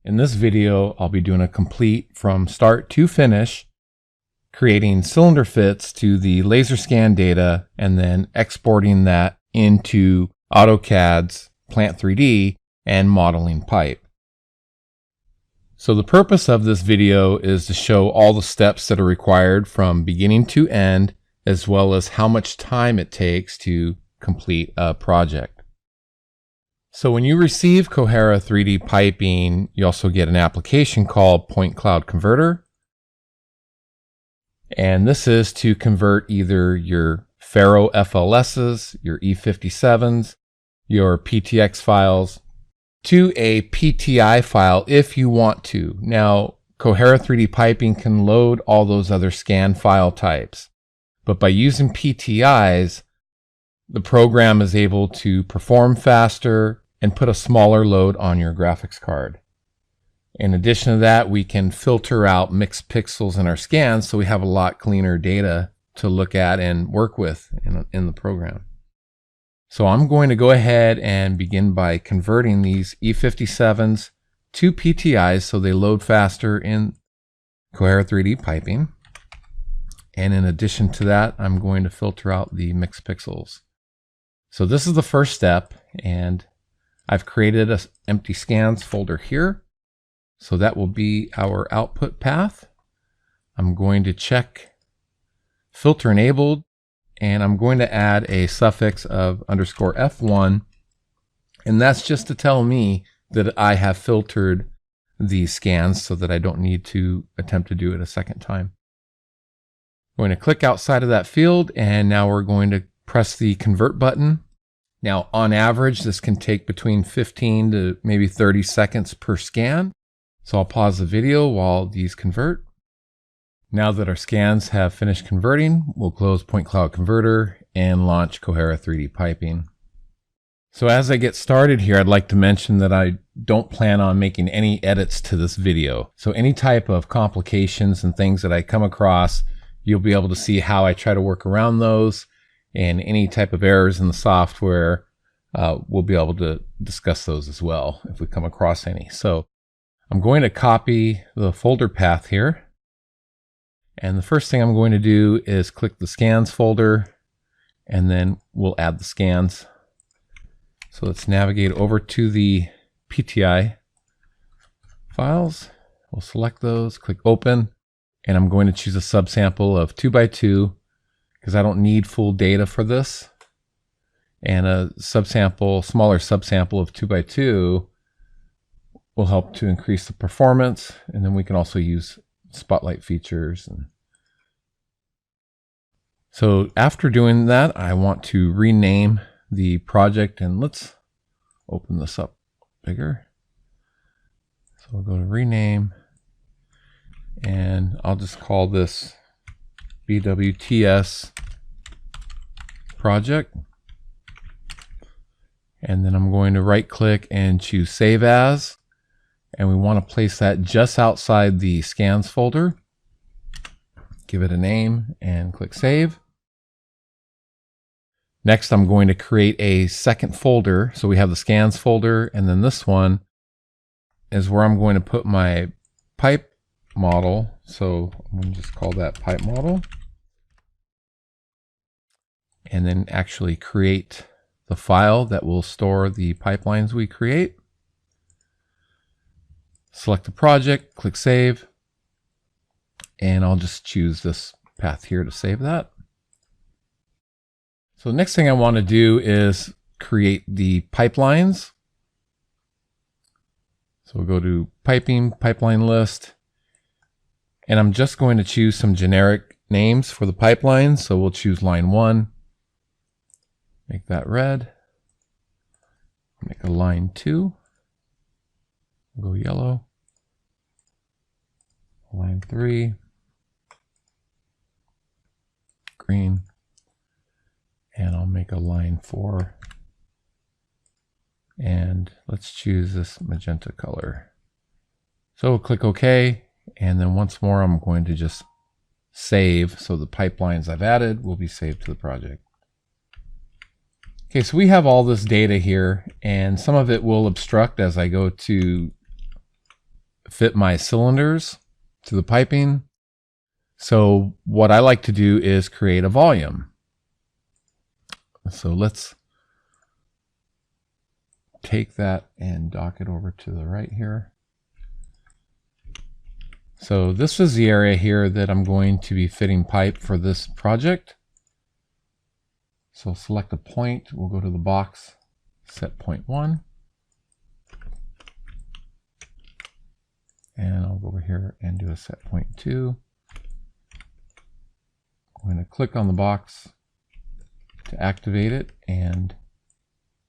In this video, I'll be doing a complete from start to finish, creating cylinder fits to the laser scan data and then exporting that into AutoCAD's Plant3D and modeling pipe. So the purpose of this video is to show all the steps that are required from beginning to end, as well as how much time it takes to complete a project. So when you receive Kohera3D piping, you also get an application called PointCloud Converter. And this is to convert either your Faro FLSs, your E57s, your PTX files to a PTI file if you want to. Now, Kohera3D piping can load all those other scan file types, but by using PTIs, the program is able to perform faster and put a smaller load on your graphics card. In addition to that, we can filter out mixed pixels in our scans, so we have a lot cleaner data to look at and work with in the program. So I'm going to go ahead and begin by converting these E57s to PTIs so they load faster in Kohera3D piping. And in addition to that, I'm going to filter out the mixed pixels. So this is the first step, and I've created an empty scans folder here. So that will be our output path. I'm going to check filter enabled, and I'm going to add a suffix of _F1. And that's just to tell me that I have filtered these scans so that I don't need to attempt to do it a second time. I'm going to click outside of that field, and now we're going to press the convert button. Now, on average, this can take between 15 to maybe 30 seconds per scan. So I'll pause the video while these convert. Now that our scans have finished converting, we'll close PointCloud Converter and launch Kohera3D piping. So as I get started here, I'd like to mention that I don't plan on making any edits to this video. So any type of complications and things that I come across, you'll be able to see how I try to work around those, and any type of errors in the software, we'll be able to discuss those as well if we come across any. So I'm going to copy the folder path here. And the first thing I'm going to do is click the scans folder, and then we'll add the scans. So let's navigate over to the PTI files. We'll select those, click open, and I'm going to choose a subsample of 2x2 because I don't need full data for this. And a subsample, smaller subsample of 2x2 will help to increase the performance. And then we can also use spotlight features. So after doing that, I want to rename the project, and let's open this up bigger. So we'll go to rename, and I'll just call this BWTS project. And then I'm going to right click and choose save as. And we want to place that just outside the scans folder. Give it a name and click save. Next, I'm going to create a second folder. So we have the scans folder, and then this one is where I'm going to put my pipe model. So I'm going to just call that pipe model. And then actually create the file that will store the pipelines we create. Select the project, click save, and I'll just choose this path here to save that. So the next thing I want to do is create the pipelines. So we'll go to piping, pipeline list, and I'm just going to choose some generic names for the pipelines. So we'll choose line 1, make that red, make a line 2. Go yellow, line 3, green, and I'll make a line 4, and let's choose this magenta color. So we'll click OK, and then once more I'm going to just save, so the pipelines I've added will be saved to the project. Okay, so we have all this data here, and some of it will obstruct as I go to fit my cylinders to the piping. So what I like to do is create a volume. So let's take that and dock it over to the right here. So this is the area here that I'm going to be fitting pipe for this project. So select a point, we'll go to the box, set point 1. And I'll go over here and do a set point 2. I'm going to click on the box to activate it and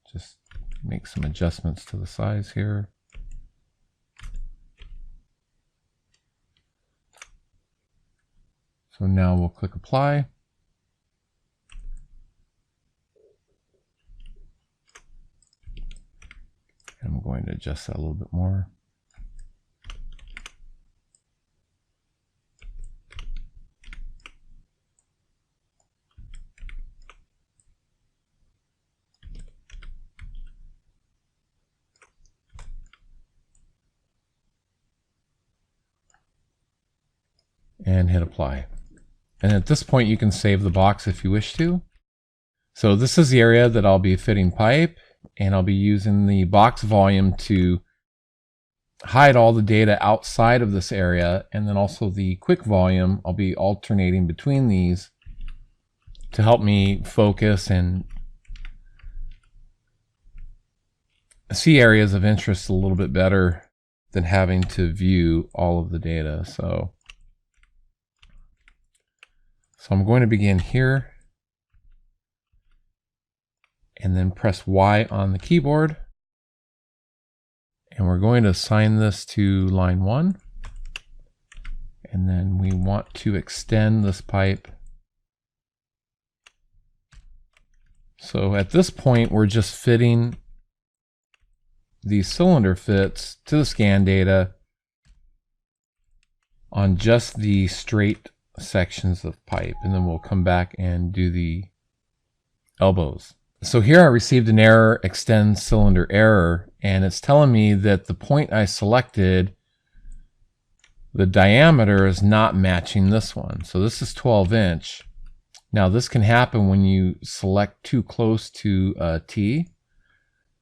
just make some adjustments to the size here. So now we'll click apply. And I'm going to adjust that a little bit more. And hit apply. And at this point you can save the box if you wish to. So this is the area that I'll be fitting pipe, and I'll be using the box volume to hide all the data outside of this area, and then also the quick volume I'll be alternating between these to help me focus and see areas of interest a little bit better than having to view all of the data. So I'm going to begin here and then press Y on the keyboard. And we're going to assign this to line 1. And then we want to extend this pipe. So at this point, we're just fitting the cylinder fits to the scan data on just the straight sections of pipe, and then we'll come back and do the elbows. So here I received an error, extend cylinder error, and it's telling me that the point I selected, the diameter is not matching this one. So this is 12 inch. Now this can happen when you select too close to a T.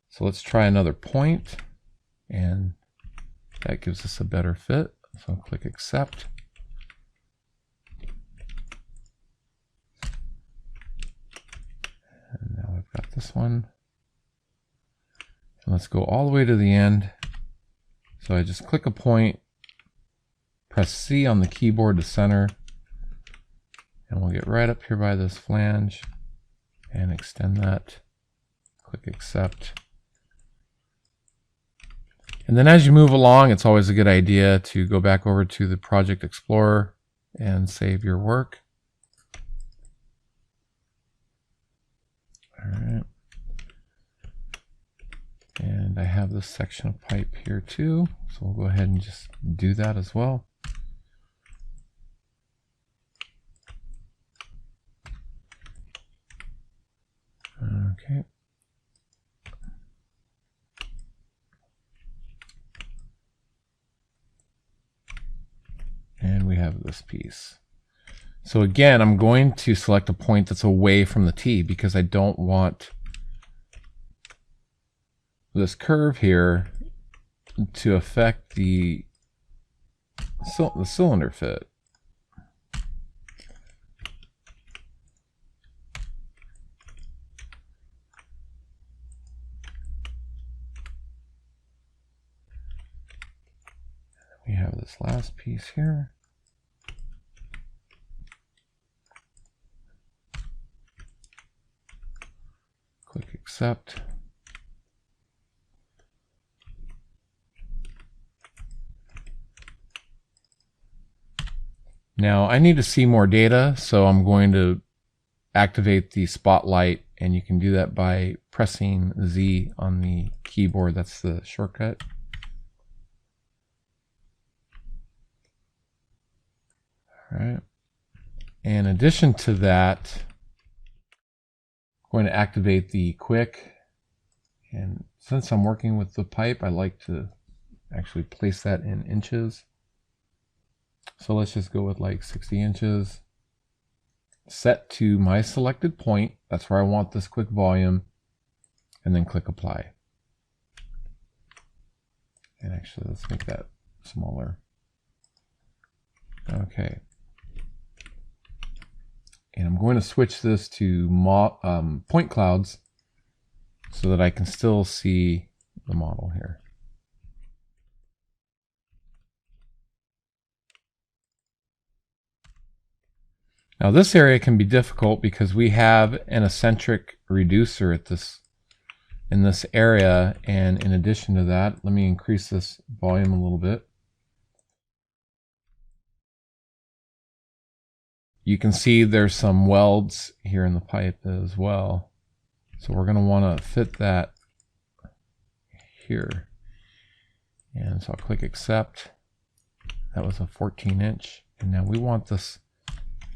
So let's try another point, and that gives us a better fit. So I'll click accept. And now I've got this one. And let's go all the way to the end. So I just click a point, press C on the keyboard to center, and we'll get right up here by this flange and extend that. Click accept. And then as you move along, it's always a good idea to go back over to the Project Explorer and save your work. All right. And I have this section of pipe here too, so we'll go ahead and just do that as well. Okay. And we have this piece. So again, I'm going to select a point that's away from the T because I don't want this curve here to affect the cylinder fit. We have this last piece here. Click accept. Now I need to see more data, so I'm going to activate the spotlight, and you can do that by pressing Z on the keyboard. That's the shortcut. All right. In addition to that, I'm going to activate the quick. And since I'm working with the pipe, I like to actually place that in inches. So let's just go with like 60 inches. Set to my selected point. That's where I want this quick volume. And then click apply. And actually, let's make that smaller. Okay. And I'm going to switch this to point clouds so that I can still see the model here. Now this area can be difficult because we have an eccentric reducer at in this area, and in addition to that, let me increase this volume a little bit. You can see there's some welds here in the pipe as well. So we're going to want to fit that here. And so I'll click accept. That was a 14-inch. And now we want this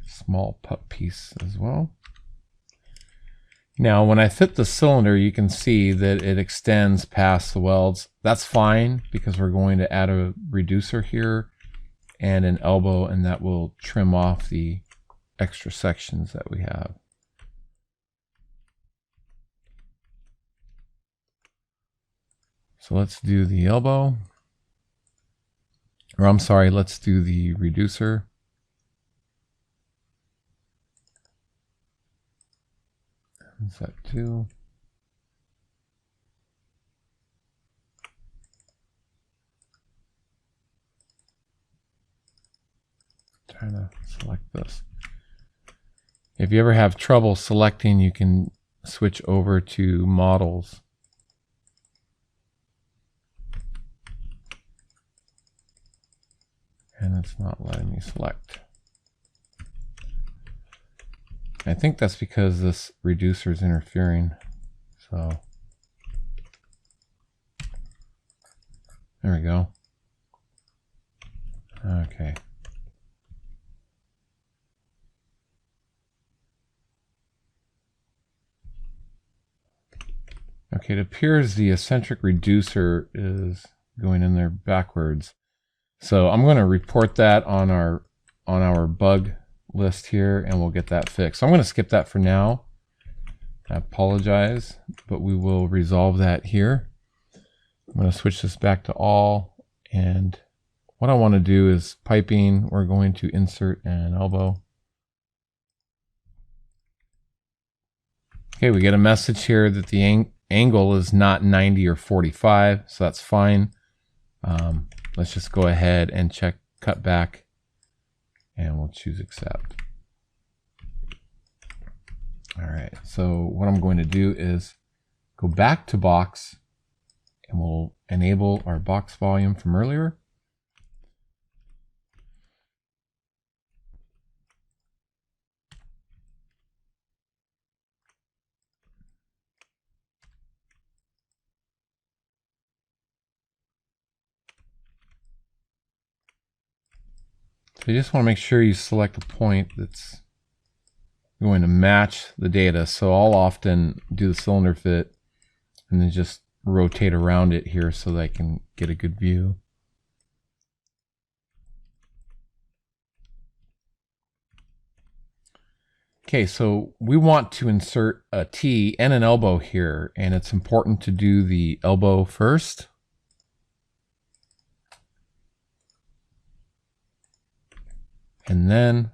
small pup piece as well. Now when I fit the cylinder, you can see that it extends past the welds. That's fine because we're going to add a reducer here and an elbow, and that will trim off the extra sections that we have. So let's do the elbow, or I'm sorry, let's do the reducer. Set 2. Trying to select this. If you ever have trouble selecting, you can switch over to models. And it's not letting me select. I think that's because this reducer is interfering. So there we go. Okay. Okay, it appears the eccentric reducer is going in there backwards. So I'm going to report that on our bug list here, and we'll get that fixed. So I'm going to skip that for now. I apologize, but we will resolve that here. I'm going to switch this back to all, and what I want to do is piping. We're going to insert an elbow. Okay, we get a message here that the angle is not 90 or 45, so that's fine. Let's just go ahead and check cut back, and we'll choose accept. All right, so what I'm going to do is go back to box, and we'll enable our box volume from earlier. So you just want to make sure you select a point that's going to match the data. So I'll often do the cylinder fit and then just rotate around it here so that I can get a good view. Okay, so we want to insert a T and an elbow here, and it's important to do the elbow first. And then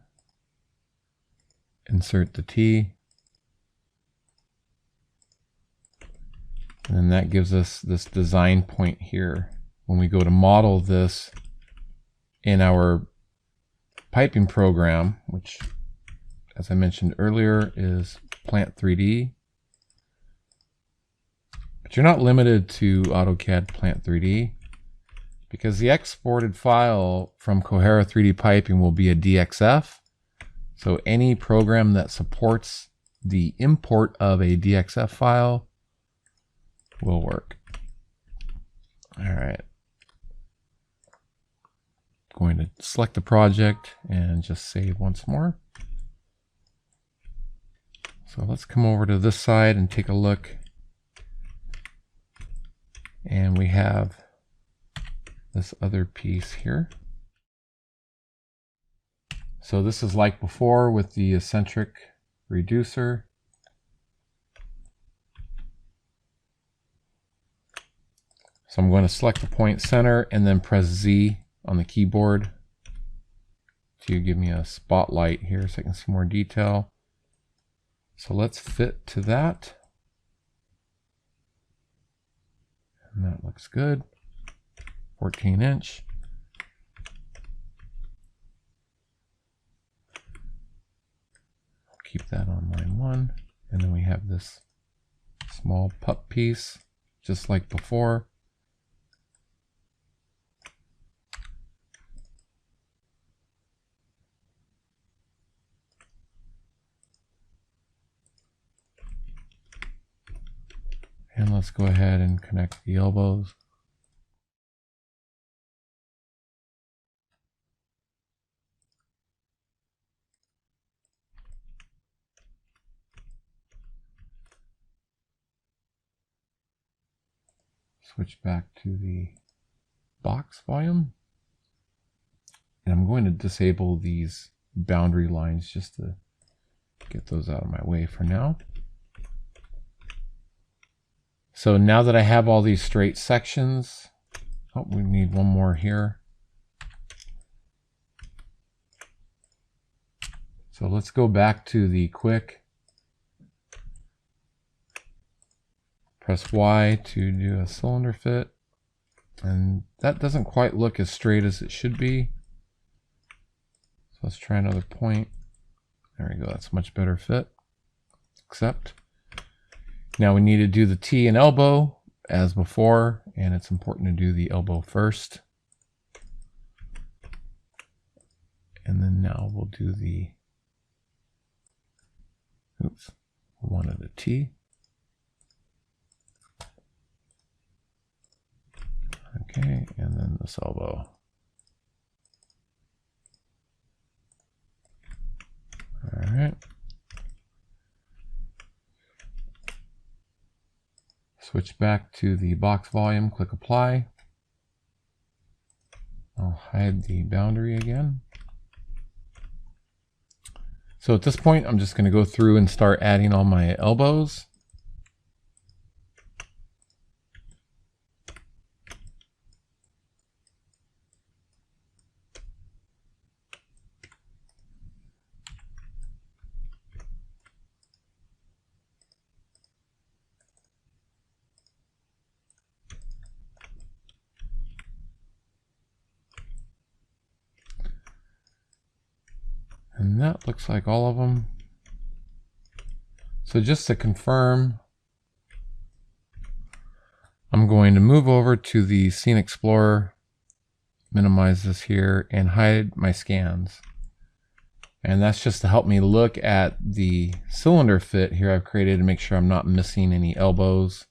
insert the T. And then that gives us this design point here. When we go to model this in our piping program, which, as I mentioned earlier, is Plant3D. But you're not limited to Autocad Plant3D, because the exported file from Kohera3D piping will be a DXF. So any program that supports the import of a DXF file will work. All right. Going to select the project and just save once more. So let's come over to this side and take a look. And we have this other piece here. So this is like before with the eccentric reducer. So I'm going to select the point center and then press Z on the keyboard to give me a spotlight here so I can see more detail. So let's fit to that. And that looks good. 14-inch. Keep that on line 1. And then we have this small pup piece, just like before. And let's go ahead and connect the elbows. Switch back to the box volume. And I'm going to disable these boundary lines just to get those out of my way for now. So now that I have all these straight sections, oh, we need one more here. So let's go back to the quick. Press Y to do a cylinder fit. And that doesn't quite look as straight as it should be. So let's try another point. There we go, that's a much better fit. Accept. Now we need to do the T and elbow as before, and it's important to do the elbow first. And then now we'll do the, oops, we wanted a T. Okay, and then this elbow. All right. Switch back to the box volume, click apply. I'll hide the boundary again. So at this point, I'm just going to go through and start adding all my elbows. And that looks like all of them. So just to confirm, I'm going to move over to the Scene Explorer, minimize this here, and hide my scans. And that's just to help me look at the cylinder fit here I've created to make sure I'm not missing any elbows.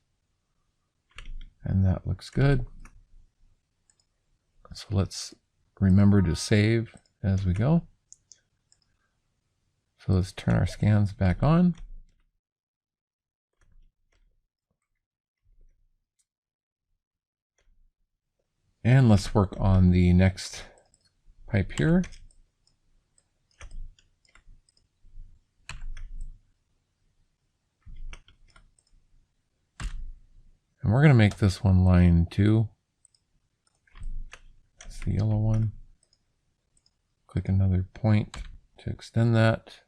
And that looks good. So let's remember to save as we go. So let's turn our scans back on. And let's work on the next pipe here. And we're going to make this one line 2. That's the yellow one. Click another point to extend that.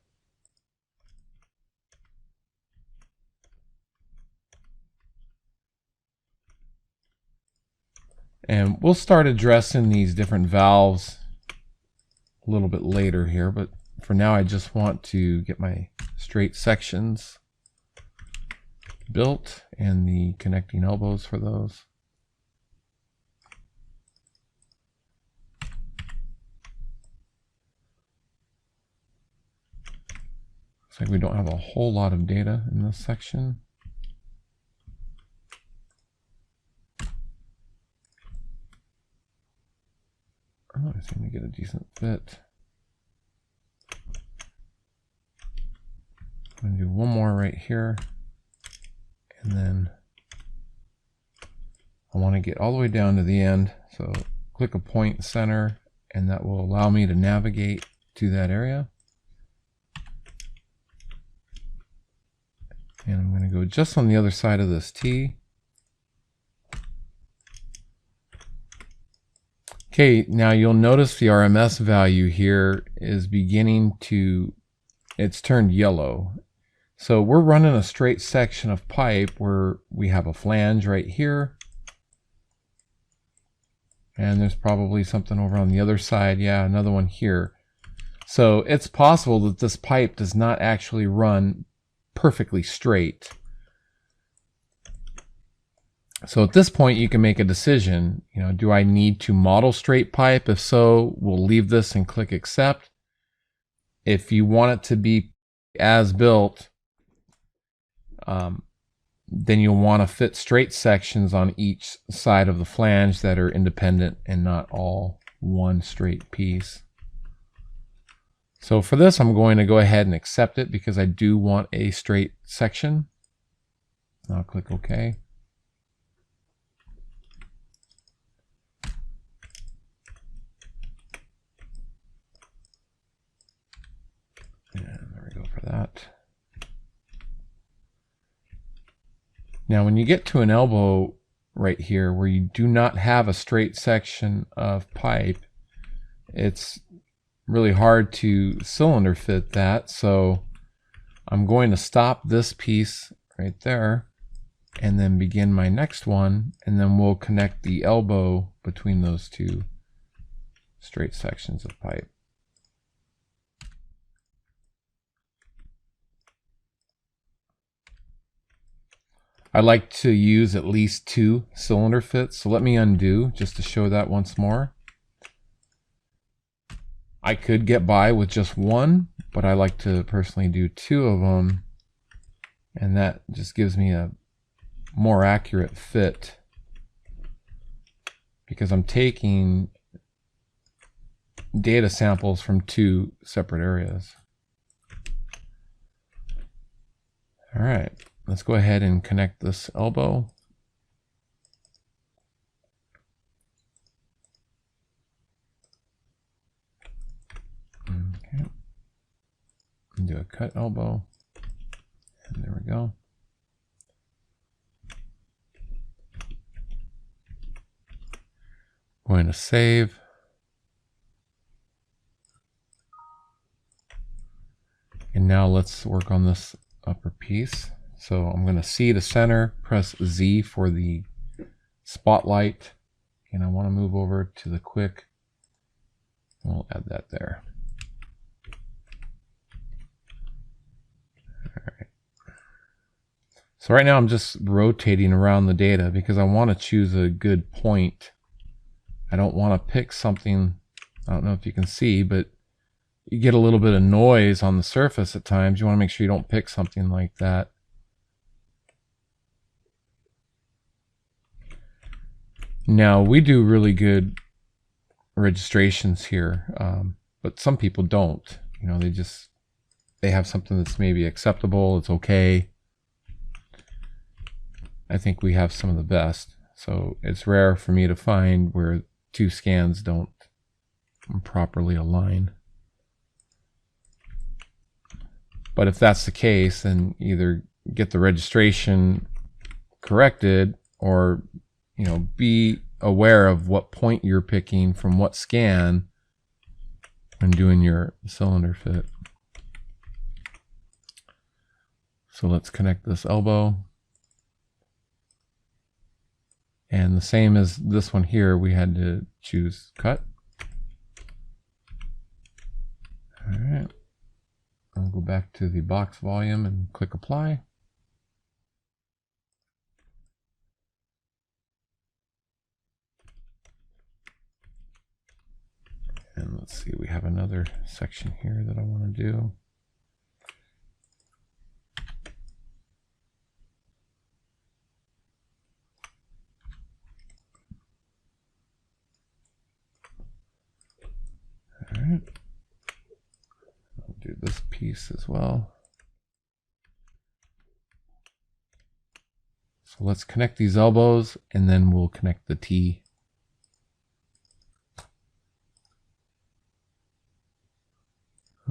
And we'll start addressing these different valves a little bit later here, but for now I just want to get my straight sections built and the connecting elbows for those. Looks like we don't have a whole lot of data in this section. Oh, I seem to get a decent fit. I'm going to do one more right here. And then I want to get all the way down to the end. So click a point center, and that will allow me to navigate to that area. And I'm going to go just on the other side of this T. Okay, now you'll notice the RMS value here is beginning to, it's turned yellow. So we're running a straight section of pipe where we have a flange right here. And there's probably something over on the other side. Yeah, another one here. So it's possible that this pipe does not actually run perfectly straight. So at this point you can make a decision, you know, do I need to model straight pipe? If so, we'll leave this and click accept. If you want it to be as built, then you'll want to fit straight sections on each side of the flange that are independent and not all one straight piece. So for this, I'm going to go ahead and accept it because I do want a straight section. I'll click OK. And there we go for that. Now, when you get to an elbow right here where you do not have a straight section of pipe, it's really hard to cylinder fit that. So I'm going to stop this piece right there and then begin my next one, and then we'll connect the elbow between those two straight sections of pipe. I like to use at least 2 cylinder fits, so let me undo just to show that once more. I could get by with just 1, but I like to personally do 2 of them, and that just gives me a more accurate fit because I'm taking data samples from 2 separate areas. All right. Let's go ahead and connect this elbow. Okay. And do a cut elbow. And there we go. Going to save. And now let's work on this upper piece. So I'm going to C to center, press Z for the spotlight, and I want to move over to the quick. We'll add that there. All right. So right now I'm just rotating around the data because I want to choose a good point. I don't want to pick something, I don't know if you can see, but you get a little bit of noise on the surface at times. You want to make sure you don't pick something like that. Now, we do really good registrations here, but some people don't. You know, they have something that's maybe acceptable, it's okay. I think we have some of the best. So it's rare for me to find where 2 scans don't properly align. But if that's the case, then either get the registration corrected or, you know, be aware of what point you're picking from what scan when doing your cylinder fit. So let's connect this elbow. And the same as this one here, we had to choose cut. All right. I'll go back to the box volume and click apply. And let's see, we have another section here that I want to do. All right. I'll do this piece as well. So let's connect these elbows and then we'll connect the T.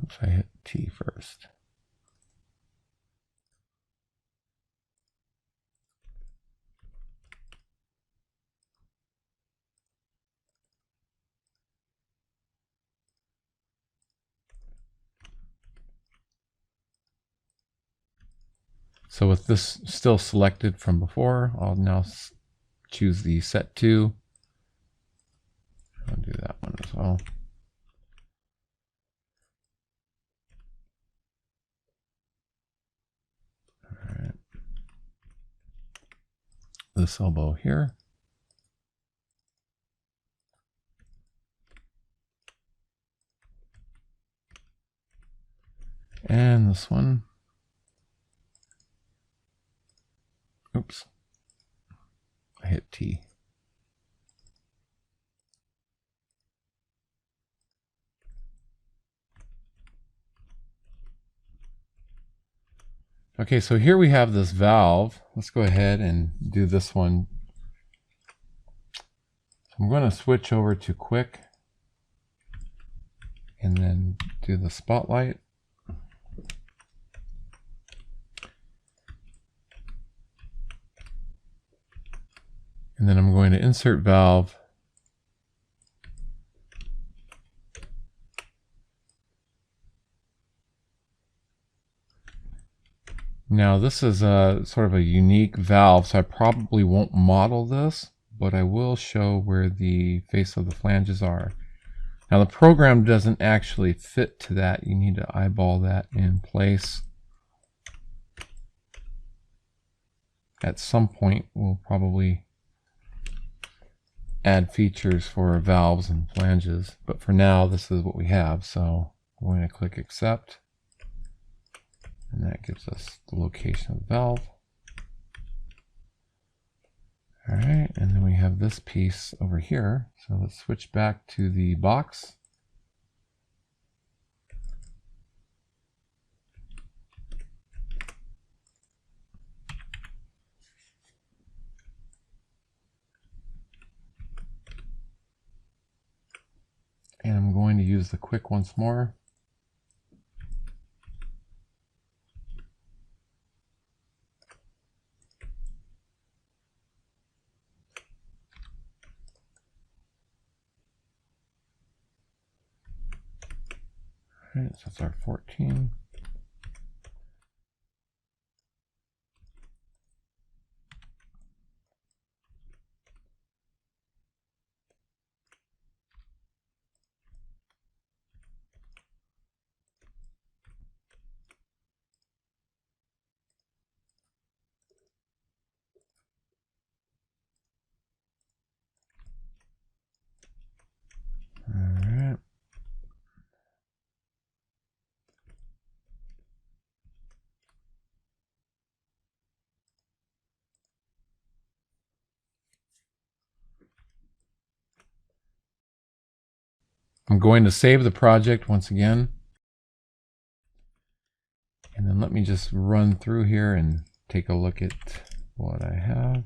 Oops, I hit T first. So with this still selected from before, I'll now choose the set to. I'll do that one as well. All right. This elbow here. And this one. Oops. I hit T. Okay, so here we have this valve. Let's go ahead and do this one. I'm going to switch over to quick and then do the spotlight. And then I'm going to insert valve. Now this is a sort of a unique valve, so I probably won't model this, but I will show where the face of the flanges are. Now the program doesn't actually fit to that. You need to eyeball that in place. At some point we'll probably add features for valves and flanges, but for now this is what we have. So I'm going to click accept, and that gives us the location of the valve. All right, and then we have this piece over here. So let's switch back to the box. And I'm going to use the quick once more. All right, so that's our 14. All right. I'm going to save the project once again. And then let me just run through here and take a look at what I have.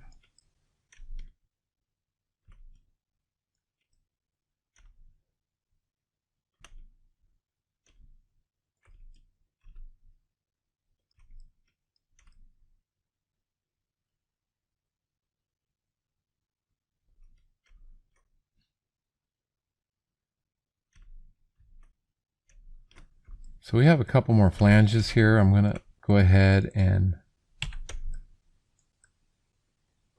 So we have a couple more flanges here. I'm going to go ahead and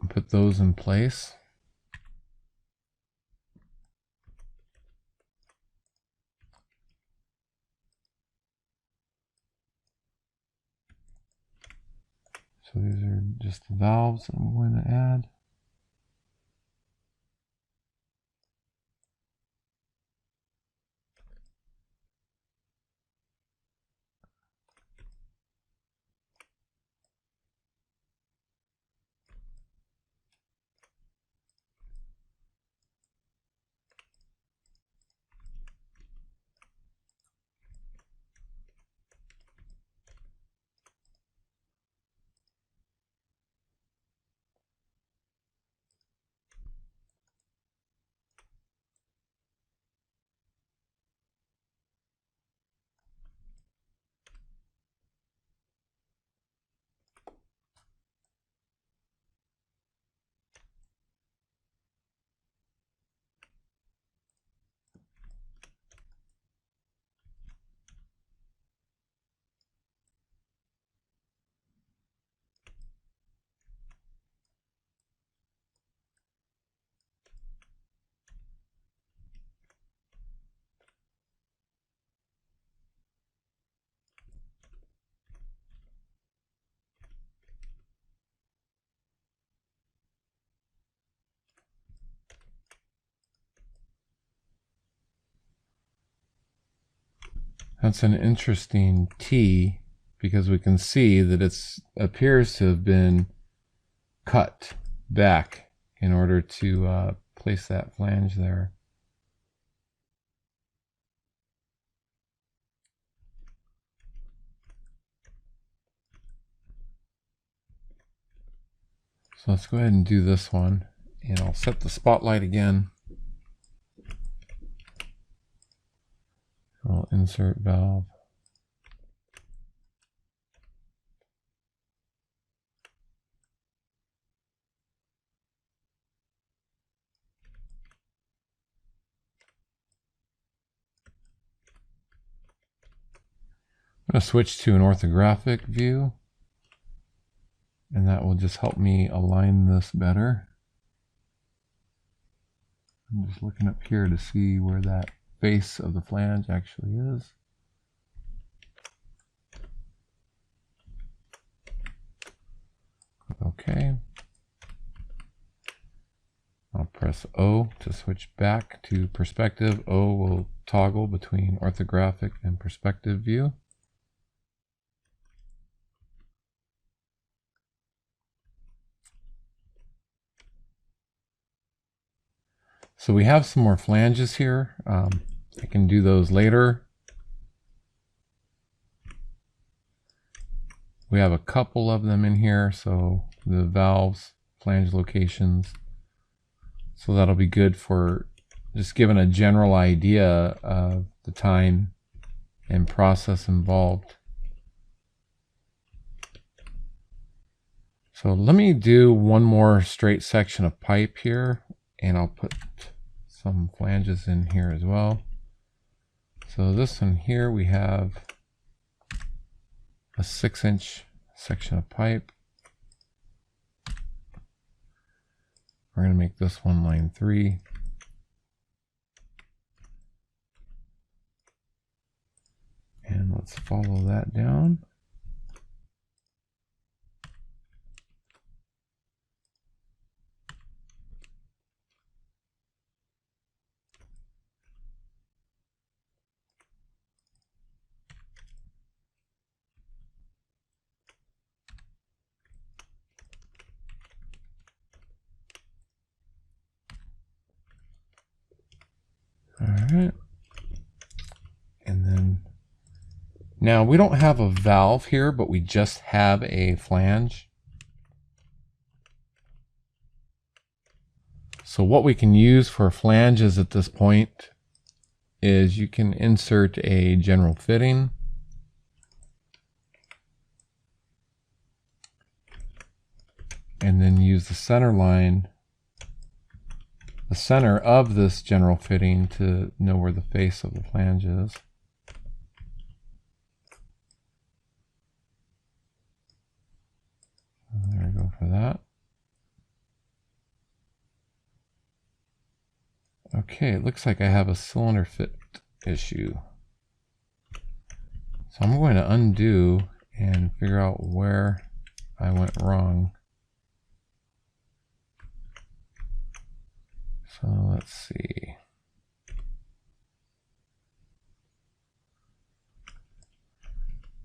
put those in place. So these are just the valves I'm going to add. That's an interesting T, because we can see that it appears to have been cut back in order to place that flange there. So let's go ahead and do this one, and I'll set the spotlight again. I'll insert valve. I'm going to switch to an orthographic view, and that will just help me align this better. I'm just looking up here to see where that face of the flange actually is. Okay. I'll press O to switch back to perspective. O will toggle between orthographic and perspective view. So we have some more flanges here. I can do those later. We have a couple of them in here, so the valves, flange locations. So that'll be good for just giving a general idea of the time and process involved. So let me do one more straight section of pipe here, and I'll put some flanges in here as well. So this one here, we have a 6-inch section of pipe. We're going to make this one line 3. And let's follow that down. All right. And then now we don't have a valve here, but we just have a flange. So what we can use for flanges at this point is you can insert a general fitting. And then use the center line, the center of this general fitting, to know where the face of the flange is. There we go for that. Okay, it looks like I have a cylinder fit issue. So I'm going to undo and figure out where I went wrong. So let's see.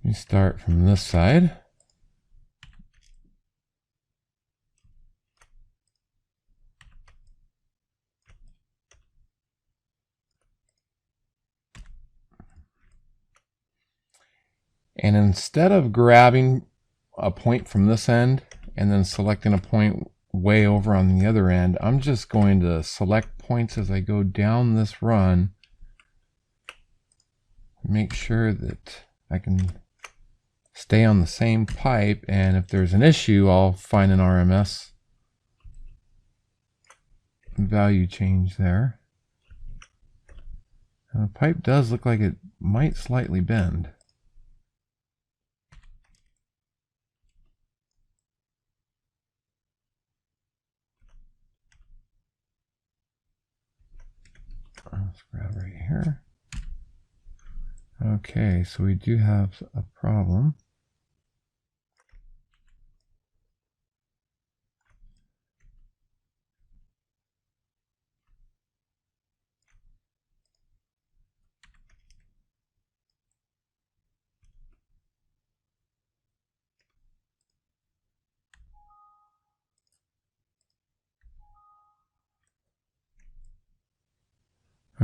Let me start from this side. And instead of grabbing a point from this end and then selecting a point way over on the other end, I'm just going to select points as I go down this run. Make sure that I can stay on the same pipe, and if there's an issue, I'll find an RMS value change there. And the pipe does look like it might slightly bend. Let's grab right here. Okay, so we do have a problem.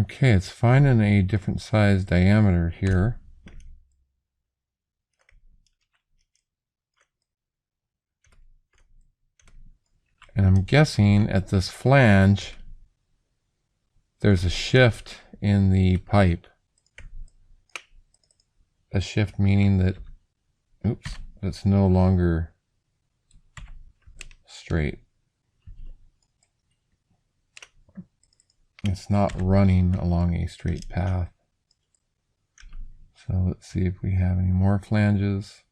Okay, it's finding a different size diameter here. And I'm guessing at this flange, there's a shift in the pipe. A shift meaning that, oops, it's no longer straight. It's not running along a straight path. So let's see if we have any more flanges.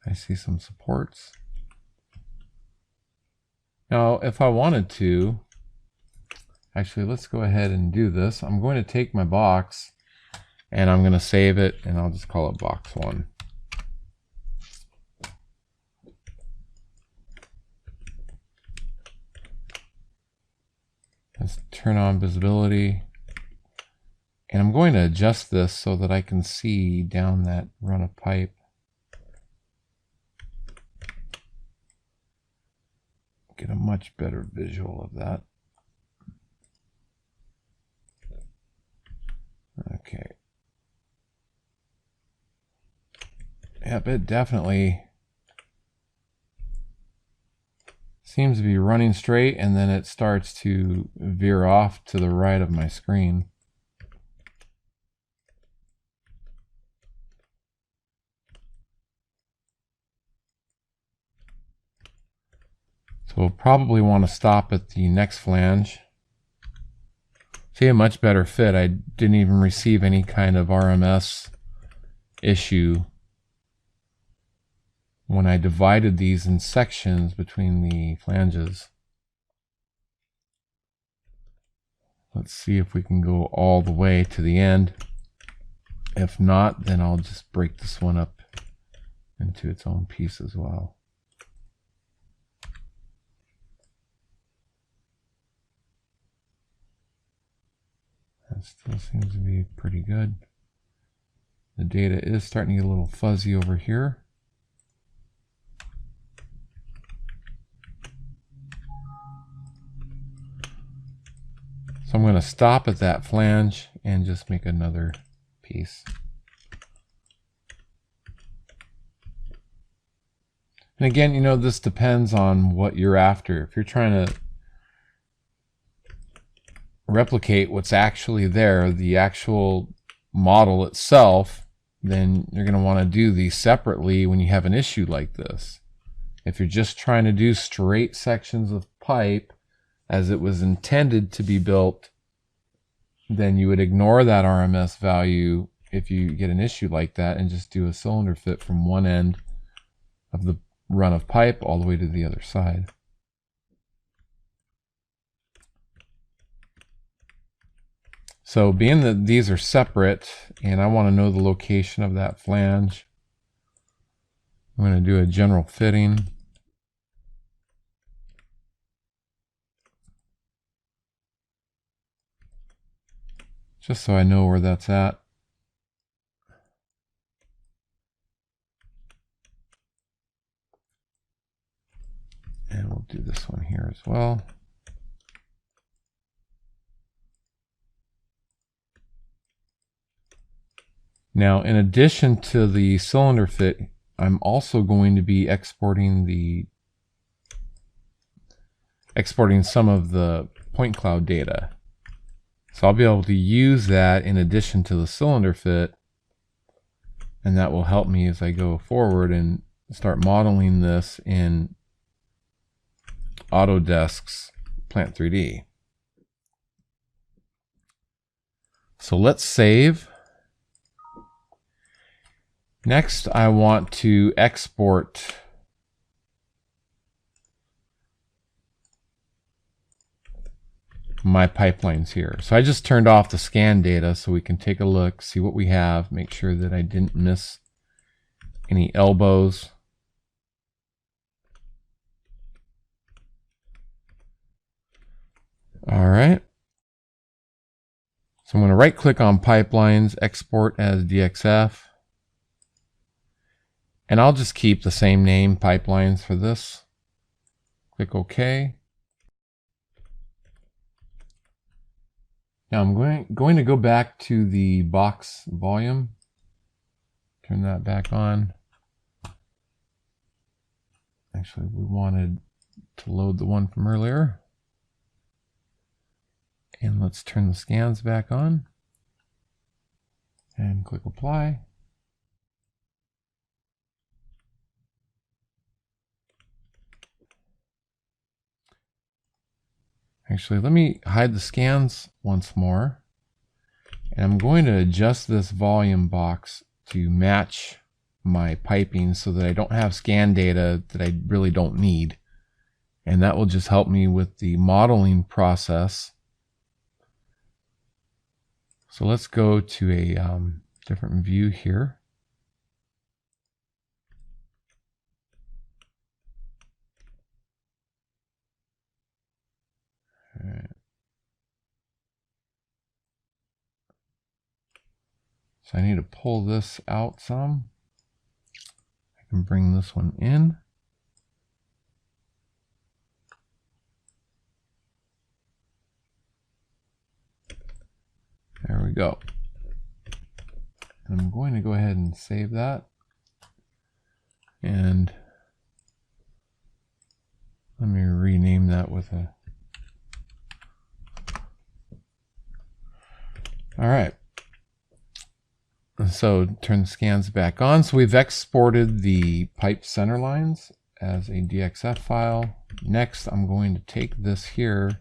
I see some supports. Now, if I wanted to, actually, let's go ahead and do this. I'm going to take my box and I'm going to save it, and I'll just call it box 1. Let's turn on visibility. And I'm going to adjust this so that I can see down that run of pipe. Get a much better visual of that. Okay. Yep, it definitely seems to be running straight, and then it starts to veer off to the right of my screen. So we'll probably want to stop at the next flange. See, a much better fit. I didn't even receive any kind of RMS issue when I divided these in sections between the flanges. Let's see if we can go all the way to the end. If not, then I'll just break this one up into its own piece as well. That still seems to be pretty good. The data is starting to get a little fuzzy over here. So I'm going to stop at that flange and just make another piece. And again, you know, this depends on what you're after. If you're trying to replicate what's actually there, the actual model itself, then you're going to want to do these separately when you have an issue like this. If you're just trying to do straight sections of pipe as it was intended to be built, then you would ignore that RMS value if you get an issue like that and just do a cylinder fit from one end of the run of pipe all the way to the other side. So being that these are separate and I want to know the location of that flange, I'm going to do a general fitting. Just so I know where that's at. And we'll do this one here as well. Now, in addition to the cylinder fit, I'm also going to be exporting some of the PointCloud data. So I'll be able to use that in addition to the cylinder fit, and that will help me as I go forward and start modeling this in Autodesk's Plant3D. So let's save. Next, I want to export my pipelines here. So I just turned off the scan data so we can take a look, see what we have, make sure that I didn't miss any elbows. All right. So I'm going to right click on pipelines, export as DXF. And I'll just keep the same name, pipelines, for this. Click OK. Now I'm going to go back to the box volume, turn that back on. Actually, we wanted to load the one from earlier. And let's turn the scans back on and click apply. Actually, let me hide the scans once more. And I'm going to adjust this volume box to match my piping so that I don't have scan data that I really don't need. And that will just help me with the modeling process. So let's go to a different view here. All right. So I need to pull this out some. I can bring this one in. There we go. And I'm going to go ahead and save that. And let me rename that with a... All right. So turn the scans back on. So we've exported the pipe center lines as a DXF file. Next, I'm going to take this here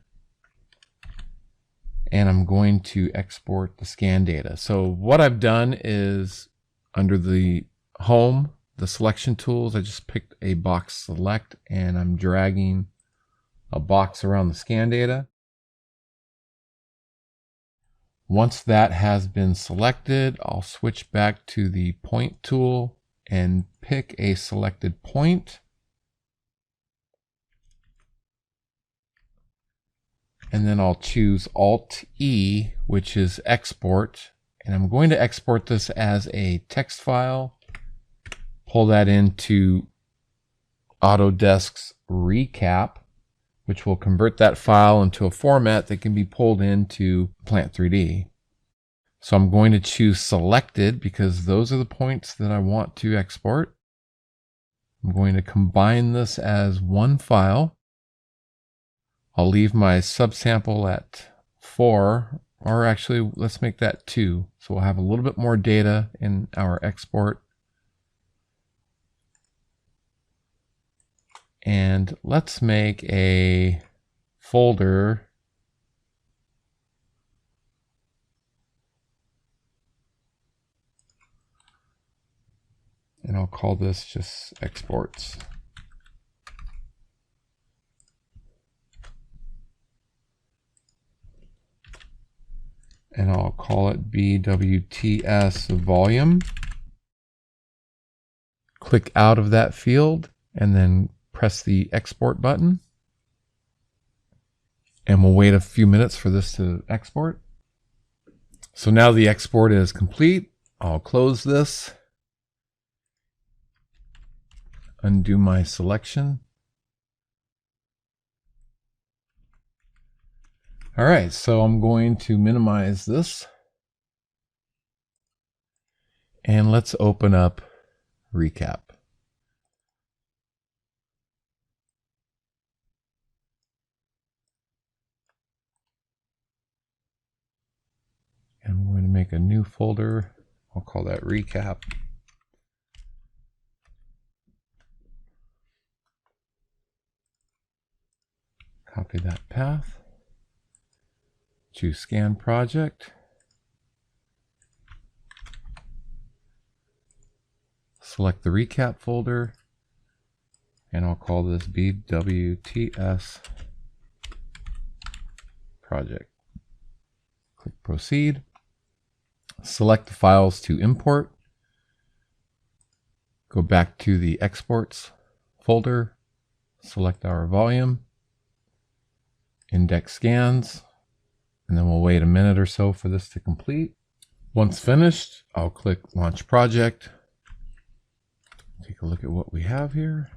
and I'm going to export the scan data. So what I've done is under the home, the selection tools, I just picked a box select and I'm dragging a box around the scan data. Once that has been selected, I'll switch back to the point tool and pick a selected point. And then I'll choose Alt-E, which is export. And I'm going to export this as a text file. Pull that into Autodesk's recap, which will convert that file into a format that can be pulled into Plant3D. So I'm going to choose selected because those are the points that I want to export. I'm going to combine this as one file. I'll leave my subsample at 4, or actually let's make that 2. So we'll have a little bit more data in our export. And let's make a folder and I'll call this just exports. And I'll call it BWTS volume. Click out of that field and then press the export button. And we'll wait a few minutes for this to export. So now the export is complete. I'll close this. Undo my selection. All right, so I'm going to minimize this. And let's open up Recap. And I'm going to make a new folder. I'll call that Recap. Copy that path. Choose Scan Project. Select the Recap folder. And I'll call this BWTS Project. Click Proceed. Select the files to import. Go back to the Exports folder. Select our volume. Index scans. And then we'll wait a minute or so for this to complete. Once finished, I'll click Launch Project. Take a look at what we have here.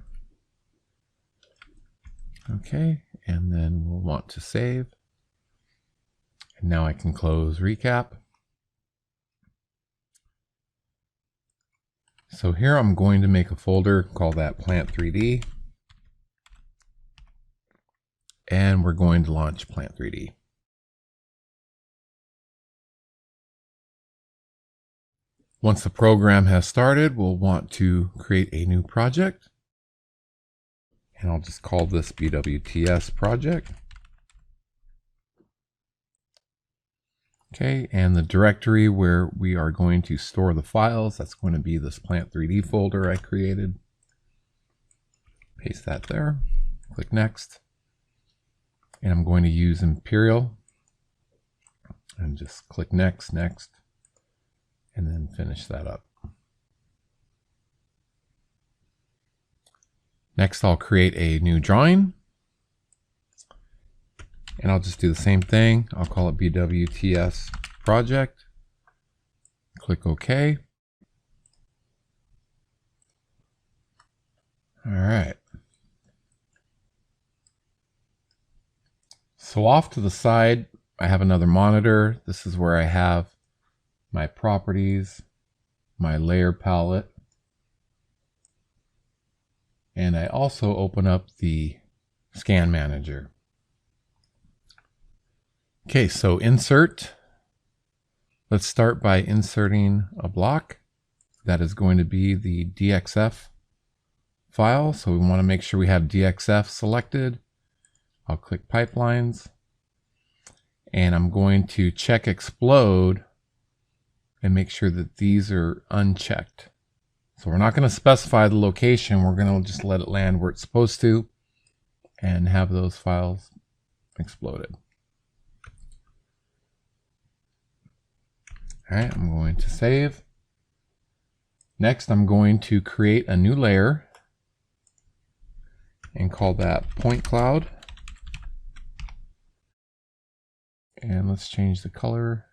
Okay, and then we'll want to save. And now I can close recap. So here I'm going to make a folder, call that Plant3D. And we're going to launch Plant3D. Once the program has started, we'll want to create a new project. And I'll just call this BWTS project. Okay, and the directory where we are going to store the files, that's going to be this Plant3D folder I created. Paste that there, click Next. And I'm going to use Imperial. And just click Next, Next, and then finish that up. Next, I'll create a new drawing. And I'll just do the same thing. I'll call it BWTS project. Click OK. All right. So off to the side, I have another monitor. This is where I have my properties, my layer palette. And I also open up the scan manager. Okay, so insert. Let's start by inserting a block. That is going to be the DXF file. So we want to make sure we have DXF selected. I'll click Pipelines. And I'm going to check Explode and make sure that these are unchecked. So we're not going to specify the location. We're going to just let it land where it's supposed to and have those files exploded. All right, I'm going to save. Next, I'm going to create a new layer and call that PointCloud. And let's change the color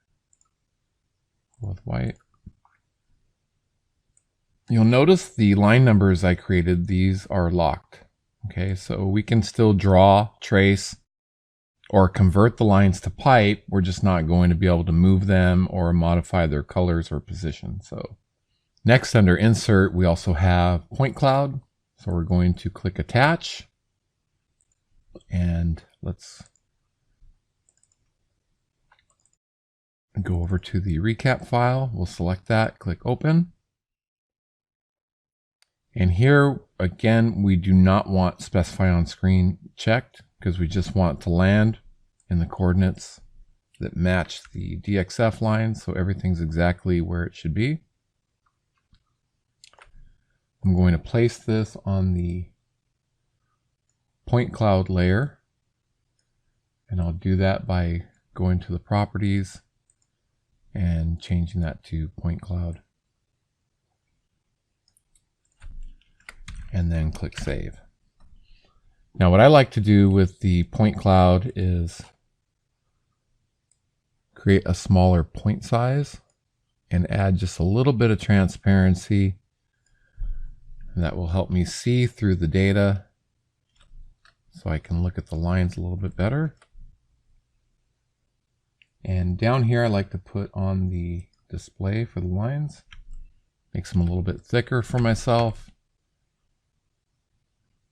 with white. You'll notice the line numbers I created, these are locked. Okay, so we can still draw, trace, or convert the lines to pipe. We're just not going to be able to move them or modify their colors or position. So next, under Insert, we also have PointCloud. So we're going to click Attach. And let's go over to the recap file. We'll select that, click Open. And here, again, we do not want Specify on Screen checked because we just want to land in the coordinates that match the DXF line, so everything's exactly where it should be. I'm going to place this on the PointCloud layer, and I'll do that by going to the Properties and changing that to PointCloud. And then click Save. Now what I like to do with the PointCloud is create a smaller point size and add just a little bit of transparency. And that will help me see through the data so I can look at the lines a little bit better. And down here I like to put on the display for the lines. Makes them a little bit thicker for myself,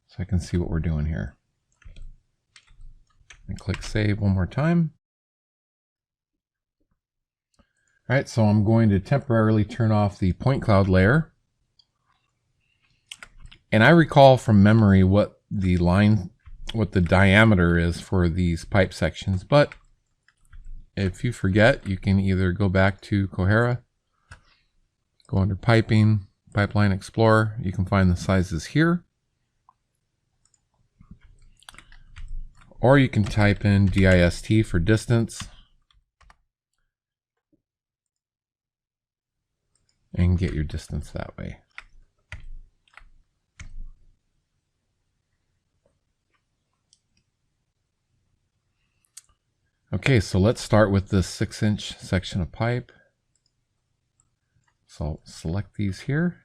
so I can see what we're doing here. And click Save one more time. All right, so I'm going to temporarily turn off the PointCloud layer. And I recall from memory what the diameter is for these pipe sections, but if you forget, you can either go back to Kohera, go under Piping, Pipeline Explorer. You can find the sizes here. Or you can type in DIST for distance and get your distance that way. Okay, so let's start with this 6-inch section of pipe. So I'll select these here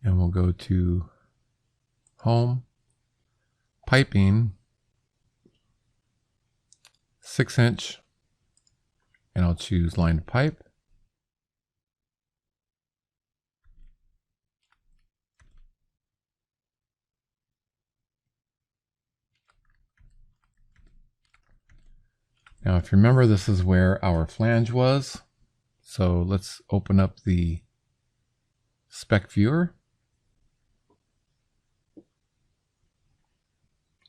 and we'll go to Home, Piping, 6-inch, and I'll choose line to pipe. Now, if you remember, this is where our flange was. So let's open up the spec viewer.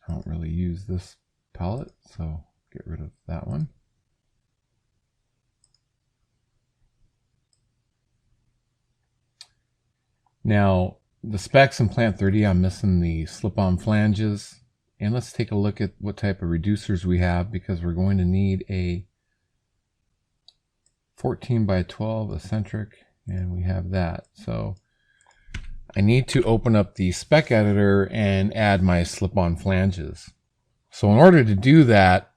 I don't really use this palette, so get rid of that one. Now, the specs in Plant3D, I'm missing the slip-on flanges. And let's take a look at what type of reducers we have, because we're going to need a 14 by 12 eccentric, and we have that. So I need to open up the spec editor and add my slip-on flanges. So in order to do that,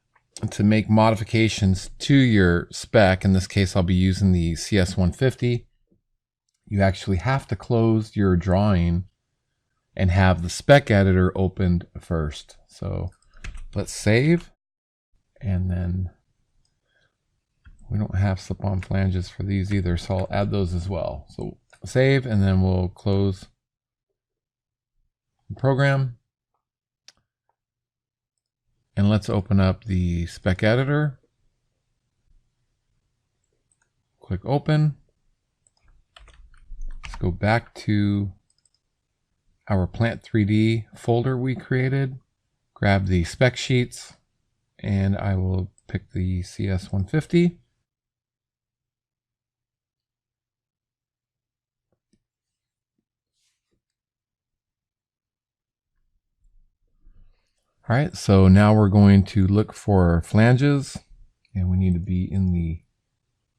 to make modifications to your spec, in this case I'll be using the CS150, you actually have to close your drawing and have the spec editor opened first. So let's save, and then we don't have slip-on flanges for these either, so I'll add those as well. So save, and then we'll close the program. And let's open up the spec editor. Click open. Let's go back to our Plant3D folder we created, grab the spec sheets, and I will pick the CS150. All right, so now we're going to look for flanges, and we need to be in the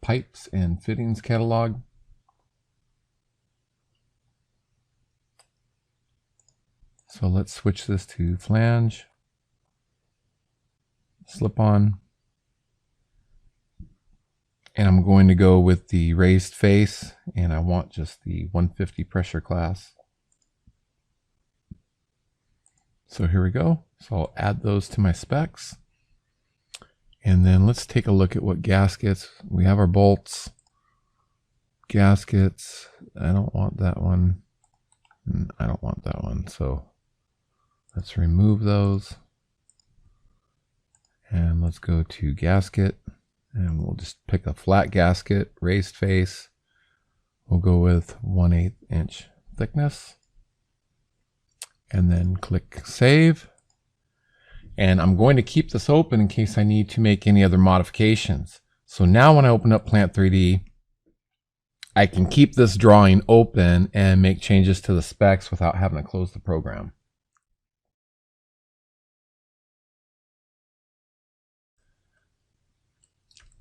pipes and fittings catalog. So let's switch this to flange, slip-on, and I'm going to go with the raised face, and I want just the 150 pressure class. So here we go. So I'll add those to my specs, and then let's take a look at what gaskets. We have our bolts, gaskets. I don't want that one. I don't want that one. So let's remove those, and let's go to gasket, and we'll just pick a flat gasket, raised face. We'll go with 1/8 inch thickness, and then click save. And I'm going to keep this open in case I need to make any other modifications. So now when I open up Plant3D, I can keep this drawing open and make changes to the specs without having to close the program.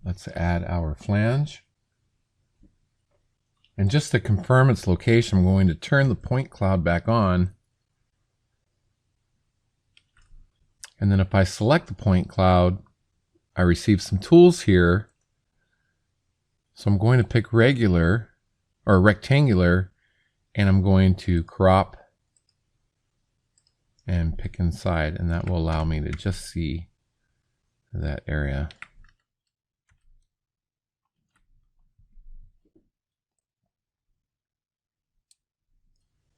Let's add our flange. And just to confirm its location, I'm going to turn the point cloud back on. And then if I select the point cloud, I receive some tools here. So I'm going to pick regular or rectangular, and I'm going to crop and pick inside, and that will allow me to just see that area.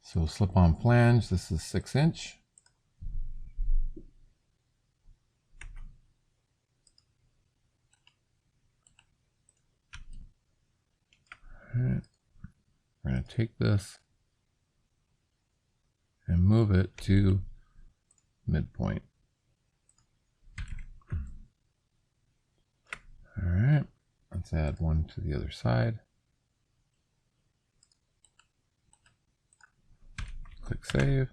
So slip-on flange, this is 6-inch. All right. We're going to take this and move it to midpoint. All right, let's add one to the other side. Click save.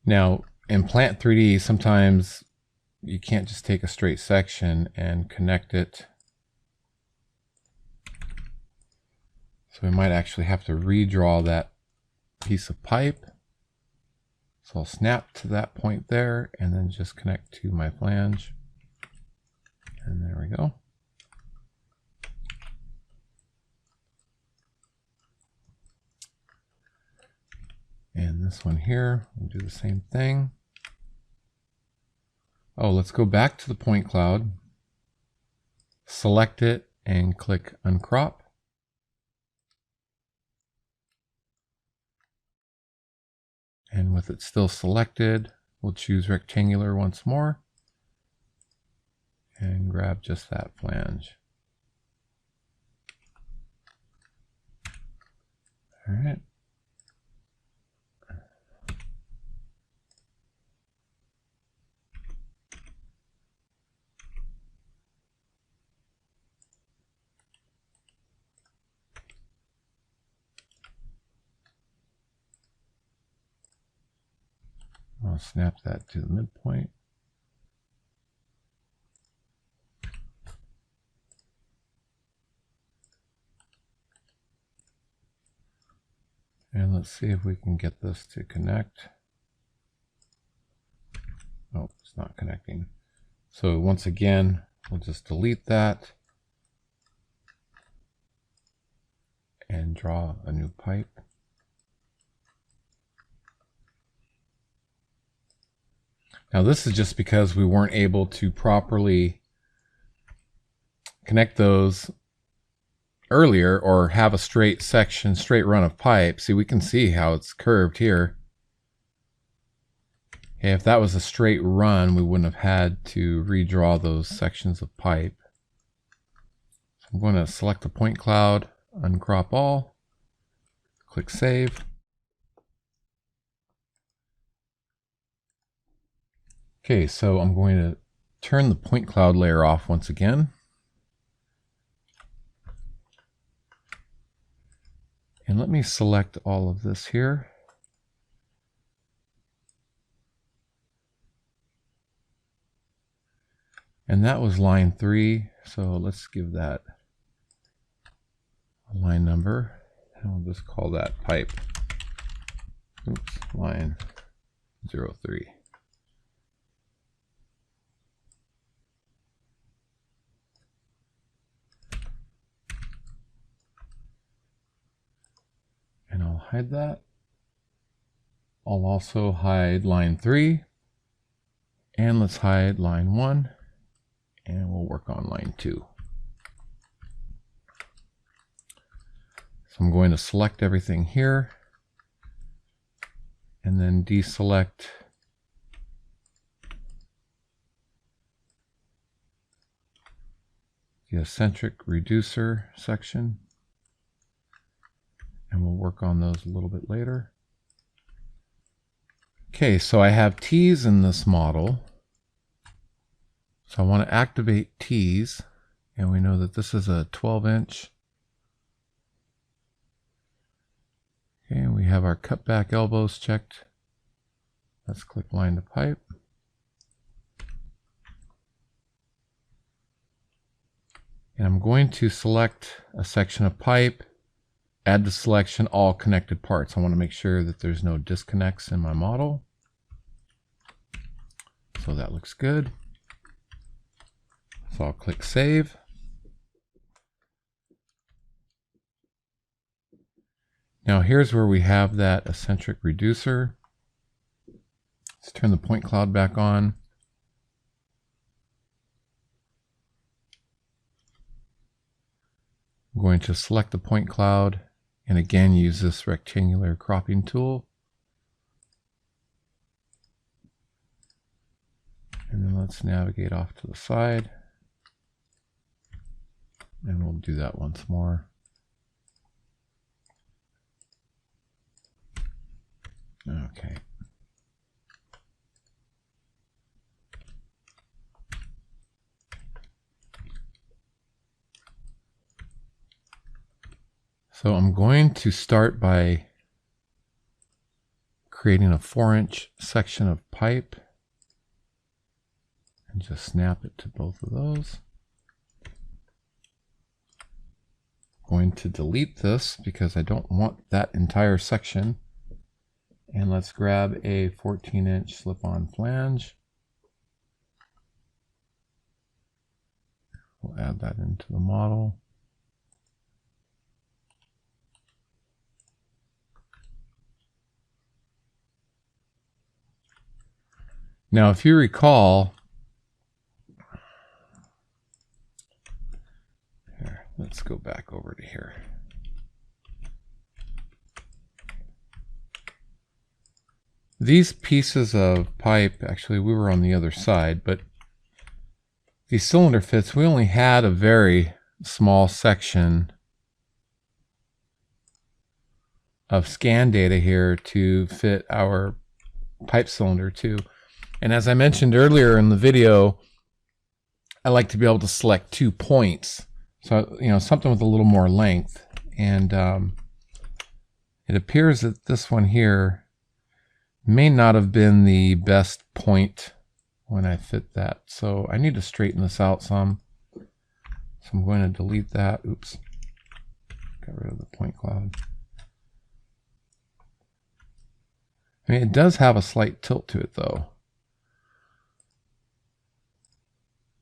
Now in Plant3D, sometimes you can't just take a straight section and connect it. So we might actually have to redraw that piece of pipe. So I'll snap to that point there and then just connect to my flange. And there we go. And this one here, we'll do the same thing. Oh, let's go back to the point cloud, select it, and click uncrop. And with it still selected, we'll choose rectangular once more and grab just that flange. All right. I'll snap that to the midpoint. And let's see if we can get this to connect. Oh, it's not connecting. So once again, we'll just delete that and draw a new pipe. Now this is just because we weren't able to properly connect those earlier or have a straight section, straight run of pipe. See, we can see how it's curved here. Okay, if that was a straight run, we wouldn't have had to redraw those sections of pipe. So I'm going to select the point cloud, uncrop all, click save. Okay, so I'm going to turn the point cloud layer off once again. And let me select all of this here. And that was line 3, so let's give that a line number. And we'll just call that pipe. Oops, line 03. And I'll hide that. I'll also hide line 3. And let's hide line 1. And we'll work on line 2. So I'm going to select everything here. And then deselect the eccentric reducer section. And we'll work on those a little bit later. Okay, so I have T's in this model. So I want to activate T's, and we know that this is a 12-inch. Okay, and we have our cutback elbows checked. Let's click line to pipe. And I'm going to select a section of pipe, add to selection all connected parts. I want to make sure that there's no disconnects in my model. So that looks good. So I'll click save. Now here's where we have that eccentric reducer. Let's turn the point cloud back on. I'm going to select the point cloud and again use this rectangular cropping tool. And then let's navigate off to the side. And we'll do that once more. Okay. So I'm going to start by creating a 4-inch section of pipe and just snap it to both of those. I'm going to delete this because I don't want that entire section. And let's grab a 14-inch slip-on flange. We'll add that into the model. Now, if you recall, here, let's go back over to here. These pieces of pipe, actually we were on the other side, but these cylinder fits, we only had a very small section of scan data here to fit our pipe cylinder to. And as I mentioned earlier in the video, I like to be able to select 2 points. So, you know, something with a little more length. And it appears that this one here may not have been the best point when I fit that. So I need to straighten this out some. So I'm going to delete that. Oops. Got rid of the point cloud. I mean, it does have a slight tilt to it though.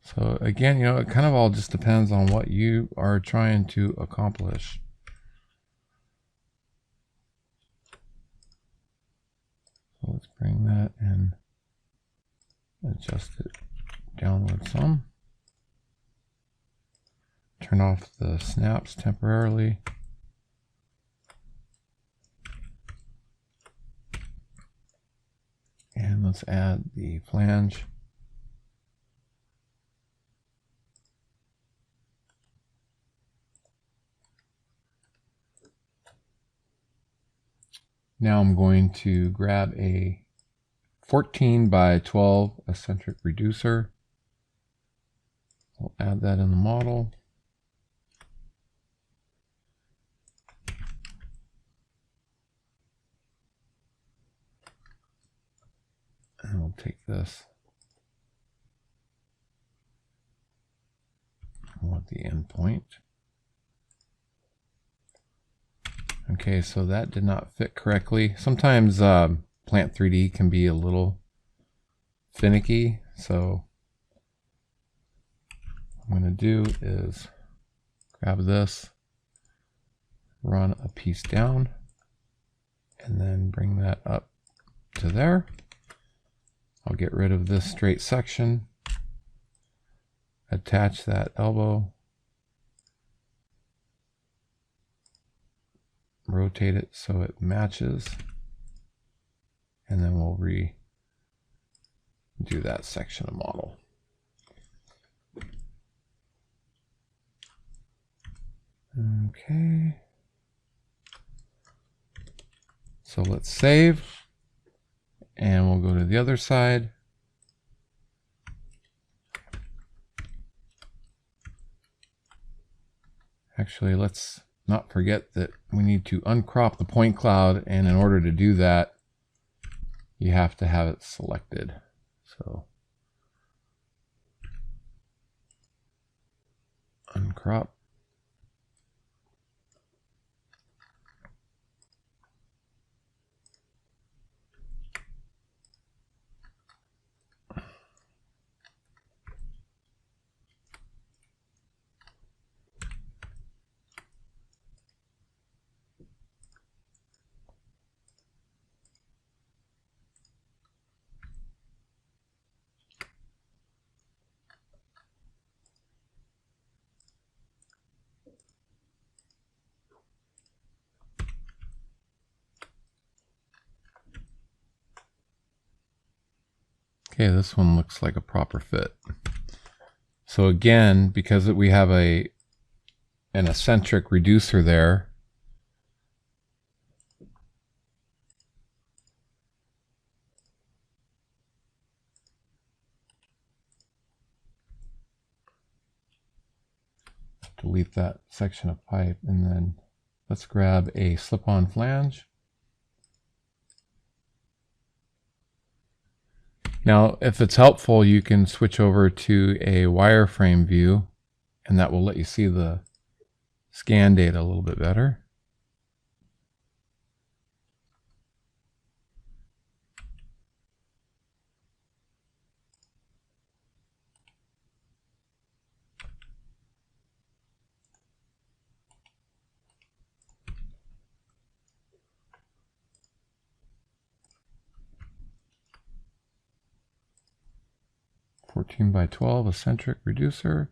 So again, you know, it kind of all just depends on what you are trying to accomplish. So let's bring that and adjust it downward some. Turn off the snaps temporarily. And let's add the flange. Now I'm going to grab a 14 by 12 eccentric reducer. I'll add that in the model. And we'll take this. I want the end point. Okay, so that did not fit correctly. Sometimes Plant3D can be a little finicky, so what I'm going to do is grab this, run a piece down, and then bring that up to there. I'll get rid of this straight section, attach that elbow, rotate it so it matches, and then we'll redo that section of model. Okay. So let's save, and we'll go to the other side. Actually, let's not forget that we need to uncrop the point cloud, and in order to do that, you have to have it selected. So uncrop. Okay, this one looks like a proper fit. So again, because we have an eccentric reducer there, delete that section of pipe, and then let's grab a slip-on flange. Now, if it's helpful, you can switch over to a wireframe view, and that will let you see the scan data a little bit better. 14 by 12 eccentric reducer.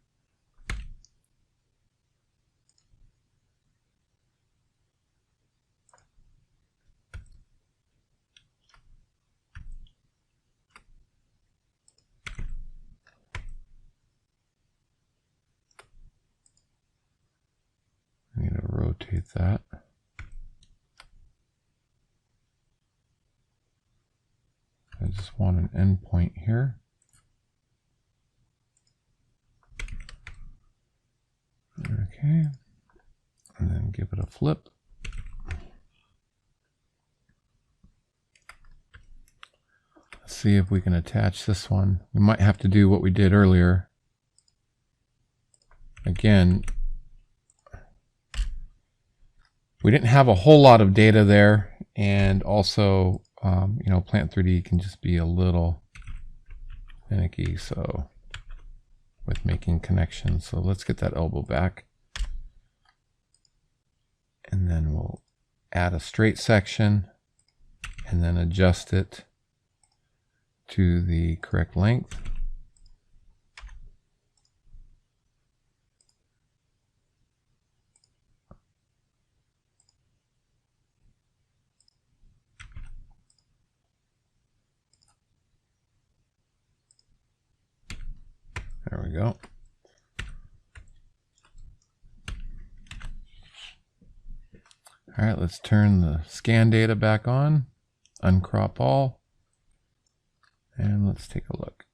I need to rotate that. I just want an endpoint here. Okay, and then give it a flip. Let's see if we can attach this one. We might have to do what we did earlier. Again, we didn't have a whole lot of data there, and also, you know, Plant3D can just be a little finicky, so with making connections. So let's get that elbow back, and then we'll add a straight section and then adjust it to the correct length. There we go. All right, let's turn the scan data back on, uncrop all, and let's take a look.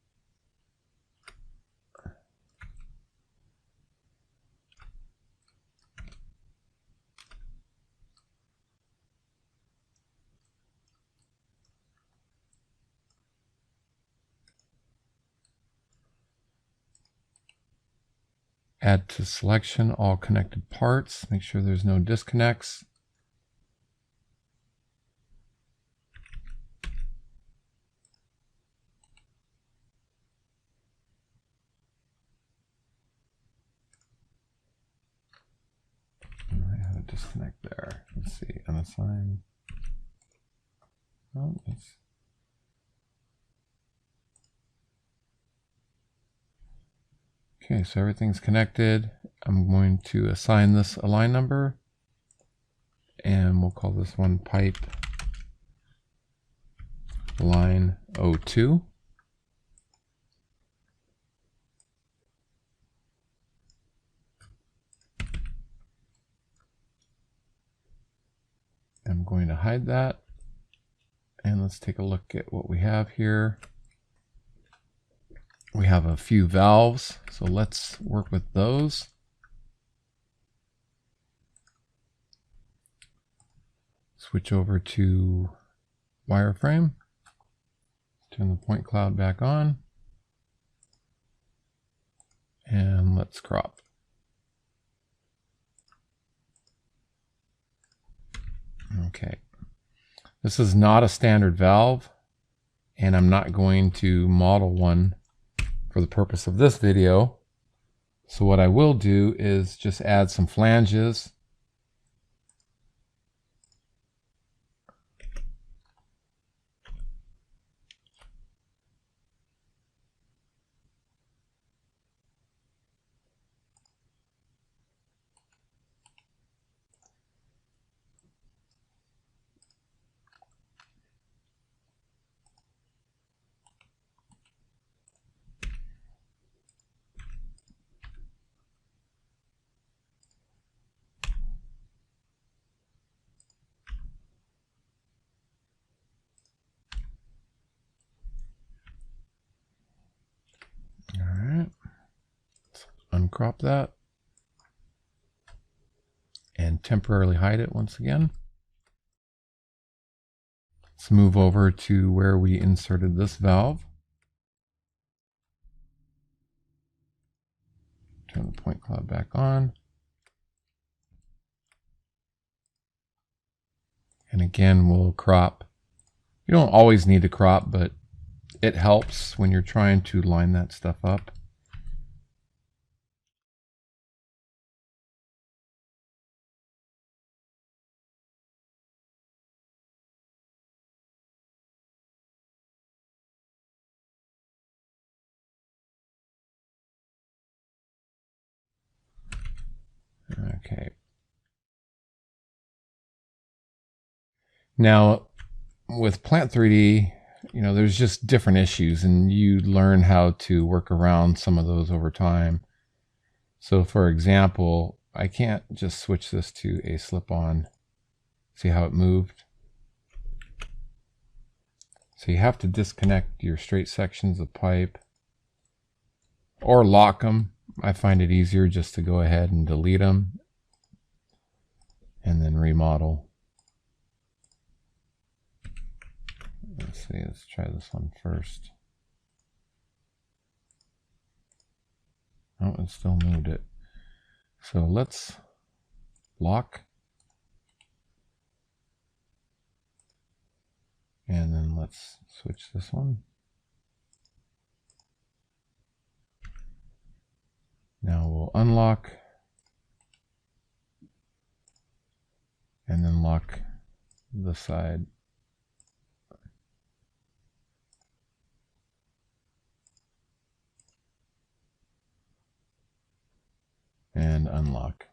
Add to selection all connected parts. Make sure there's no disconnects. I have a disconnect there. Let's see, unassign. Oh, it's okay, so everything's connected. I'm going to assign this a line number, and we'll call this one pipe line 02. I'm going to hide that, and let's take a look at what we have here. We have a few valves, so let's work with those. Switch over to wireframe. Turn the point cloud back on. And let's crop. Okay. This is not a standard valve, and I'm not going to model one for the purpose of this video. So what I will do is just add some flanges. Uncrop that and temporarily hide it once again. Let's move over to where we inserted this valve. Turn the point cloud back on. And again, we'll crop. You don't always need to crop, but it helps when you're trying to line that stuff up. Okay. Now, with Plant3D, you know, there's just different issues, and you learn how to work around some of those over time. So, for example, I can't just switch this to a slip-on. See how it moved? So you have to disconnect your straight sections of pipe or lock them. I find it easier just to go ahead and delete them and then remodel. Let's see, let's try this one first. Oh, it still moved it. So let's lock. And then let's switch this one. Now we'll unlock and then lock the side. And unlock.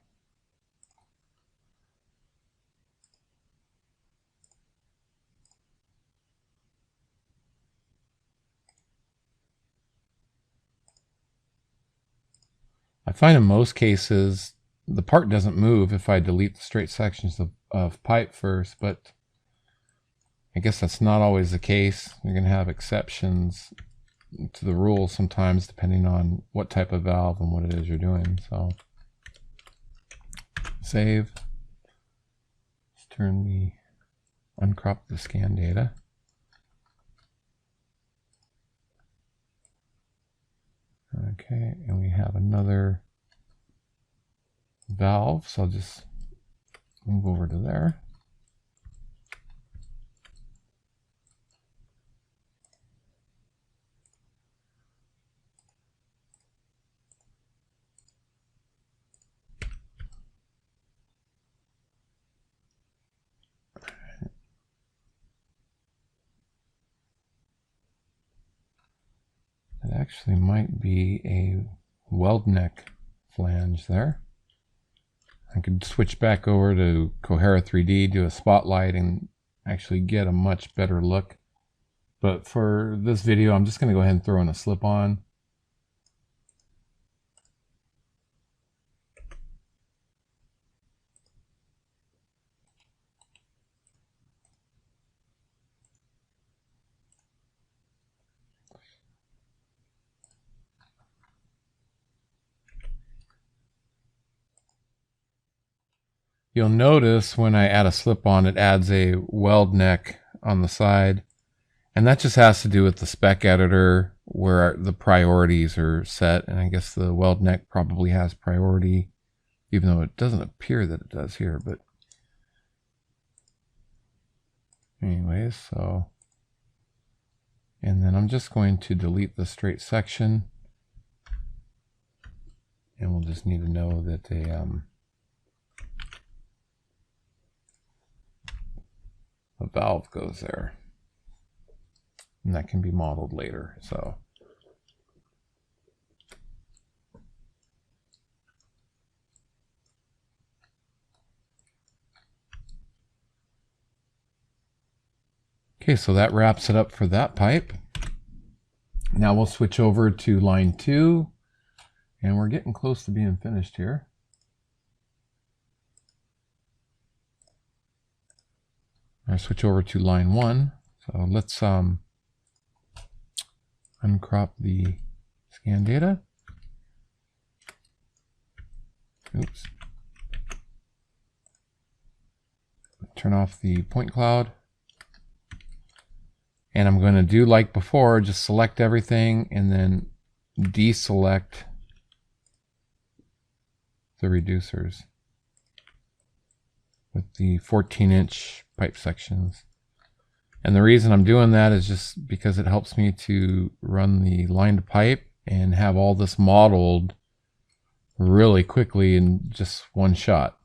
I find in most cases the part doesn't move if I delete the straight sections of pipe first, but I guess that's not always the case. You're going to have exceptions to the rule sometimes depending on what type of valve and what it is you're doing. So save. Let's uncrop the scan data. Okay, and we have another valve, so I'll just move over to there. It actually might be a weld neck flange there. I could switch back over to Kohera3D, do a spotlight, and actually get a much better look. But for this video, I'm just going to go ahead and throw in a slip-on. You'll notice when I add a slip-on, it adds a weld neck on the side. And that just has to do with the spec editor where the priorities are set. And I guess the weld neck probably has priority, even though it doesn't appear that it does here. But anyways, so, and then I'm just going to delete the straight section. And we'll just need to know that a valve goes there, and that can be modeled later. So okay, so that wraps it up for that pipe. Now we'll switch over to line 2, and we're getting close to being finished here. I switch over to line 1. So let's uncrop the scan data. Oops. Turn off the point cloud. And I'm going to do like before, just select everything and then deselect the reducers with the 14-inch pipe sections. And the reason I'm doing that is just because it helps me to run the lined pipe and have all this modeled really quickly in just one shot.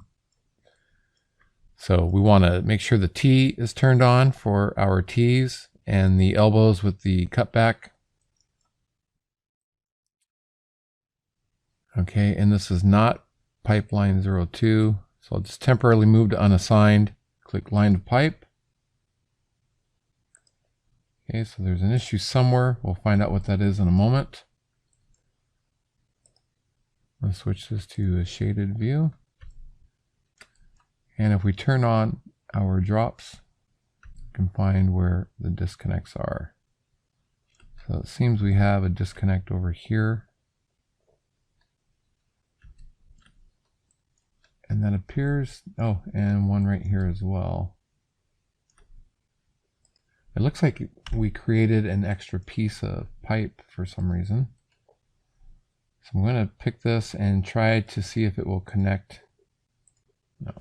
So we want to make sure the T is turned on for our T's and the elbows with the cutback. Okay, and this is not pipeline 02. So I'll just temporarily move to unassigned, click line of pipe. Okay, so there's an issue somewhere. We'll find out what that is in a moment. Let's switch this to a shaded view. And if we turn on our drops, we can find where the disconnects are. So it seems we have a disconnect over here. And that appears, oh, and one right here as well. It looks like we created an extra piece of pipe for some reason. So I'm going to pick this and try to see if it will connect. No.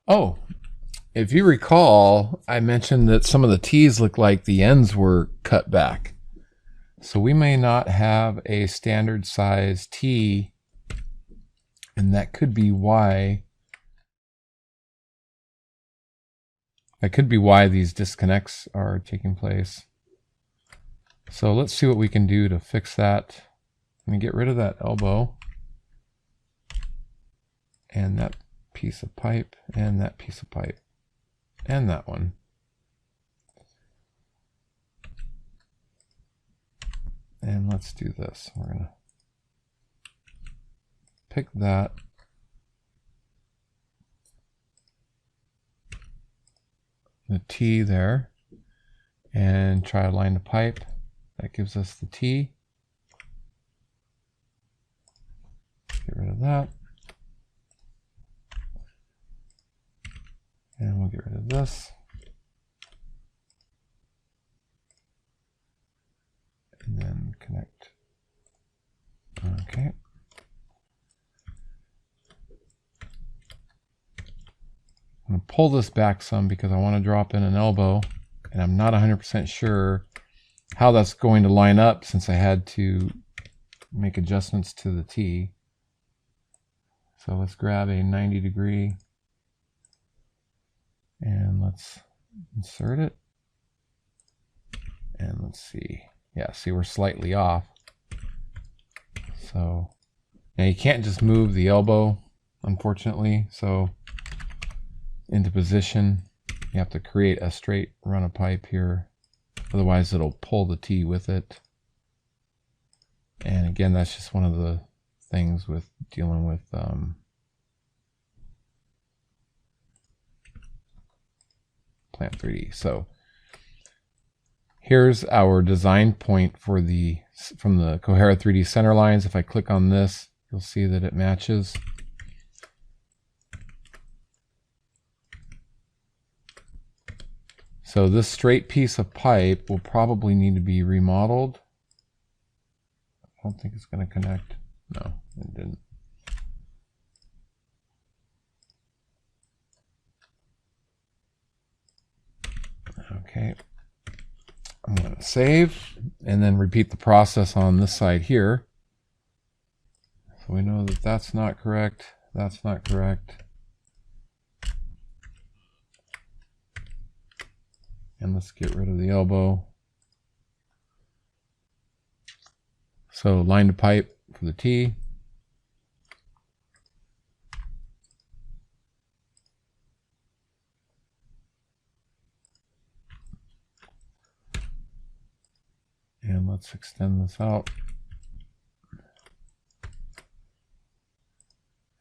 Oh, if you recall, I mentioned that some of the T's look like the ends were cut back. So we may not have a standard size T, and that could be why these disconnects are taking place. So let's see what we can do to fix that. Let me get rid of that elbow and that piece of pipe and that piece of pipe and that one. And let's do this. We're going to pick that. The T there, and try to line the pipe. That gives us the T. Get rid of that. And we'll get rid of this. And then connect. Okay. I'm going to pull this back some because I want to drop in an elbow, and I'm not 100% sure how that's going to line up since I had to make adjustments to the T. So let's grab a 90 degree and let's insert it. And let's see. Yeah, see, we're slightly off. So now you can't just move the elbow, unfortunately. So into position, you have to create a straight run of pipe here. Otherwise, it'll pull the T with it. And again, that's just one of the things with dealing with Plant3D. So here's our design point for from the Kohera3D center lines. If I click on this, you'll see that it matches. So this straight piece of pipe will probably need to be remodeled. I don't think it's going to connect. No, it didn't. Okay. I'm going to save and then repeat the process on this side here. So we know that that's not correct. That's not correct. And let's get rid of the elbow. So line to pipe for the T. And let's extend this out.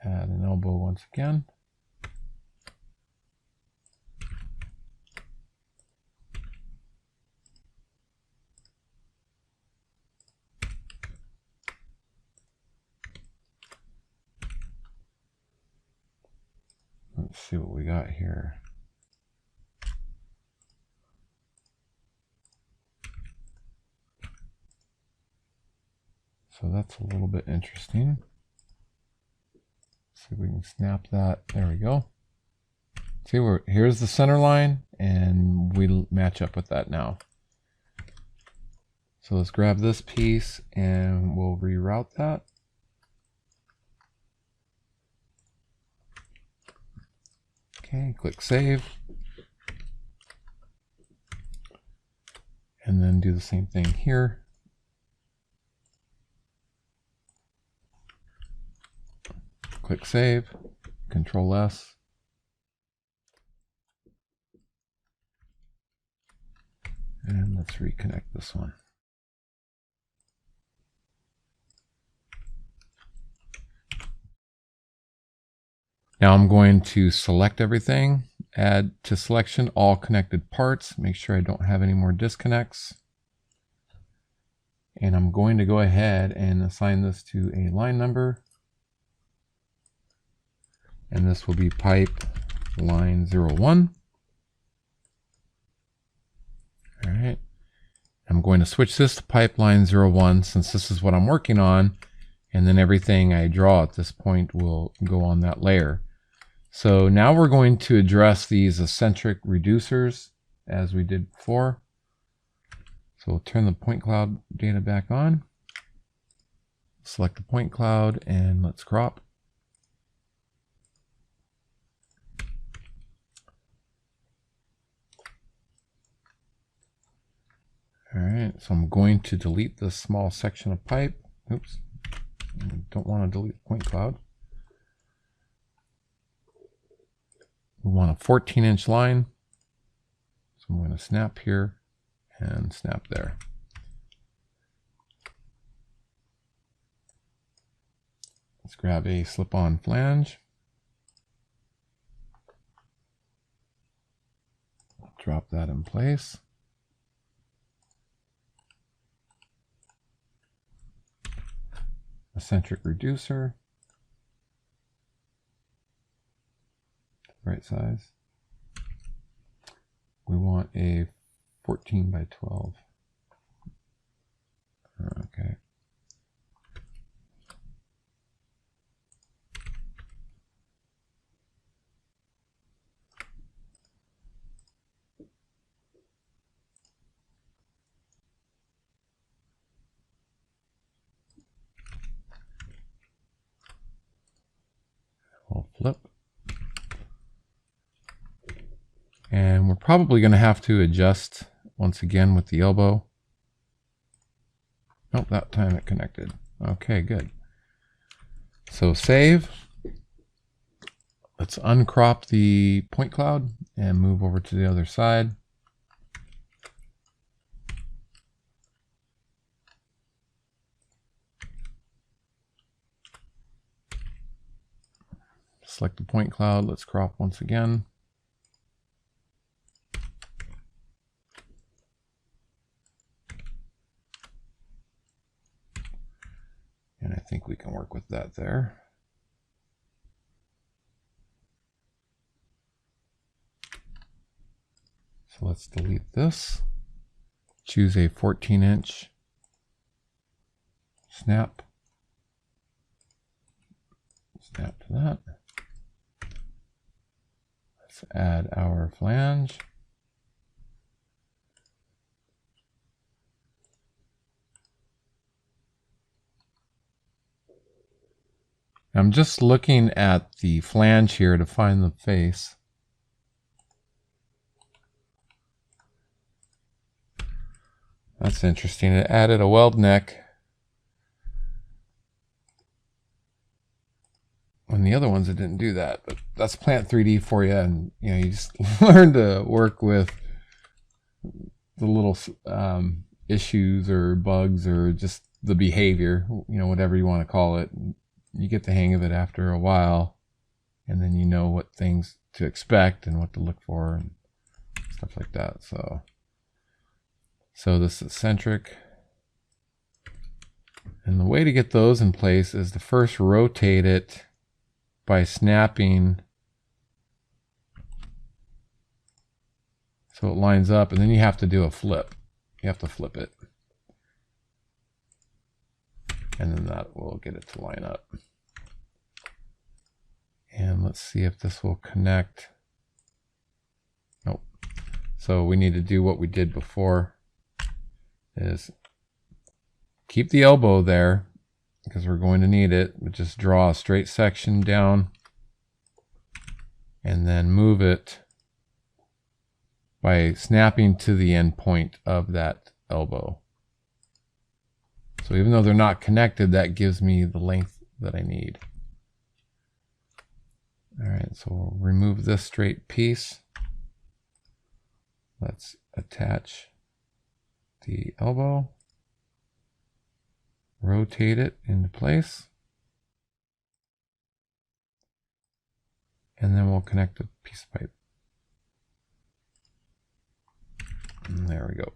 Add an elbow once again. Let's see what we got here. So that's a little bit interesting. See if we can snap that. There we go. See, here's the center line, and we match up with that now. So let's grab this piece and we'll reroute that. Okay, click save. And then do the same thing here. click Save, Control S. And let's reconnect this one. Now I'm going to select everything, add to selection all connected parts, make sure I don't have any more disconnects. And I'm going to go ahead and assign this to a line number. And this will be pipe line 01. All right. I'm going to switch this to pipeline 01 since this is what I'm working on. And then everything I draw at this point will go on that layer. So now we're going to address these eccentric reducers as we did before. So we'll turn the point cloud data back on. Select the point cloud and let's crop. All right, so I'm going to delete this small section of pipe. Oops, I don't want to delete the point cloud. We want a 14-inch line. So I'm going to snap here and snap there. Let's grab a slip-on flange. Drop that in place. Eccentric reducer. Right size. We want a 14 by 12. Okay. We'll flip. And we're probably going to have to adjust once again with the elbow. Nope, that time it connected. Okay, good. So save. Let's uncrop the point cloud and move over to the other side. Select the point cloud. Let's crop once again. And I think we can work with that there. So let's delete this. Choose a 14-inch snap. Snap to that. Let's add our flange. I'm just looking at the flange here to find the face. That's interesting. It added a weld neck when the other ones it didn't do that. But that's Plant3D for you, and you know, you just learn to work with the little issues or bugs or just the behavior, you know, whatever you want to call it. You get the hang of it after a while, and then you know what things to expect and what to look for and stuff like that. So this eccentric, and the way to get those in place is to first rotate it by snapping so it lines up, and then you have to do a flip. You have to flip it. And then that will get it to line up. And let's see if this will connect. Nope. So we need to do what we did before, is keep the elbow there because we're going to need it, but just draw a straight section down and then move it by snapping to the end point of that elbow. So even though they're not connected, that gives me the length that I need. All right, so we'll remove this straight piece. Let's attach the elbow, rotate it into place, and then we'll connect a piece of pipe. And there we go.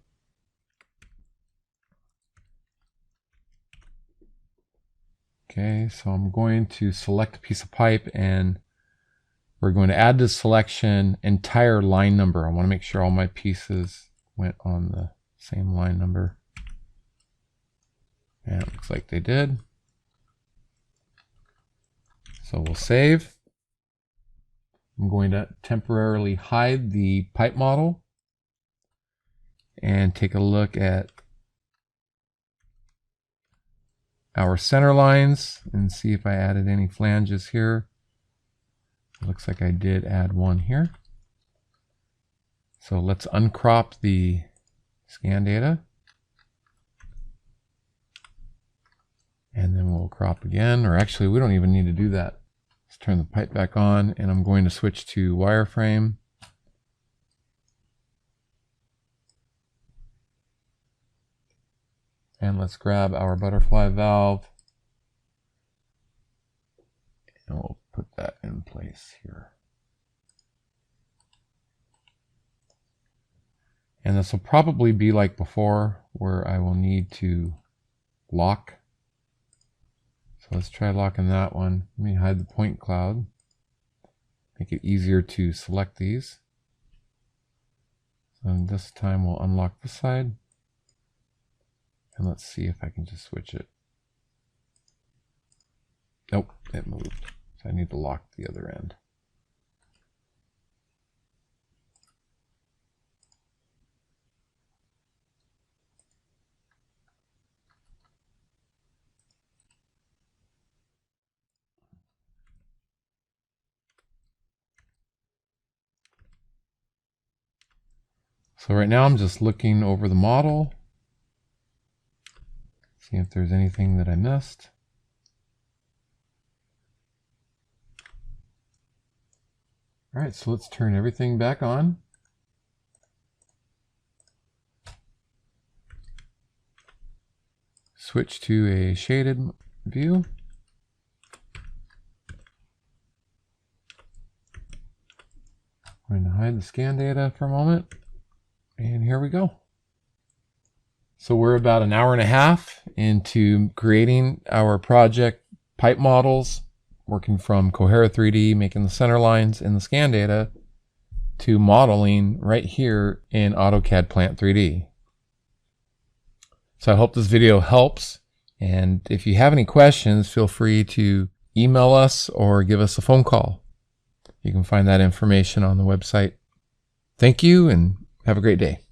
Okay, so I'm going to select a piece of pipe and we're going to add to the selection entire line number. I want to make sure all my pieces went on the same line number. And it looks like they did. So we'll save. I'm going to temporarily hide the pipe model and take a look at our center lines and see if I added any flanges here. It looks like I did add one here. So let's uncrop the scan data. And then we'll crop again, or actually we don't even need to do that. Let's turn the pipe back on and I'm going to switch to wireframe. And let's grab our butterfly valve and we'll put that in place here. And this will probably be like before where I will need to lock. So let's try locking that one. Let me hide the point cloud. Make it easier to select these. So this time we'll unlock this side. And let's see if I can just switch it. Nope, it moved. So I need to lock the other end. So right now I'm just looking over the model. See if there's anything that I missed. All right, so let's turn everything back on. Switch to a shaded view. I'm going to hide the scan data for a moment. And here we go. So we're about an hour and a half into creating our project pipe models, working from Kohera3D, making the center lines in the scan data, to modeling right here in Autocad Plant3D. So I hope this video helps. And if you have any questions, feel free to email us or give us a phone call. You can find that information on the website. Thank you and have a great day.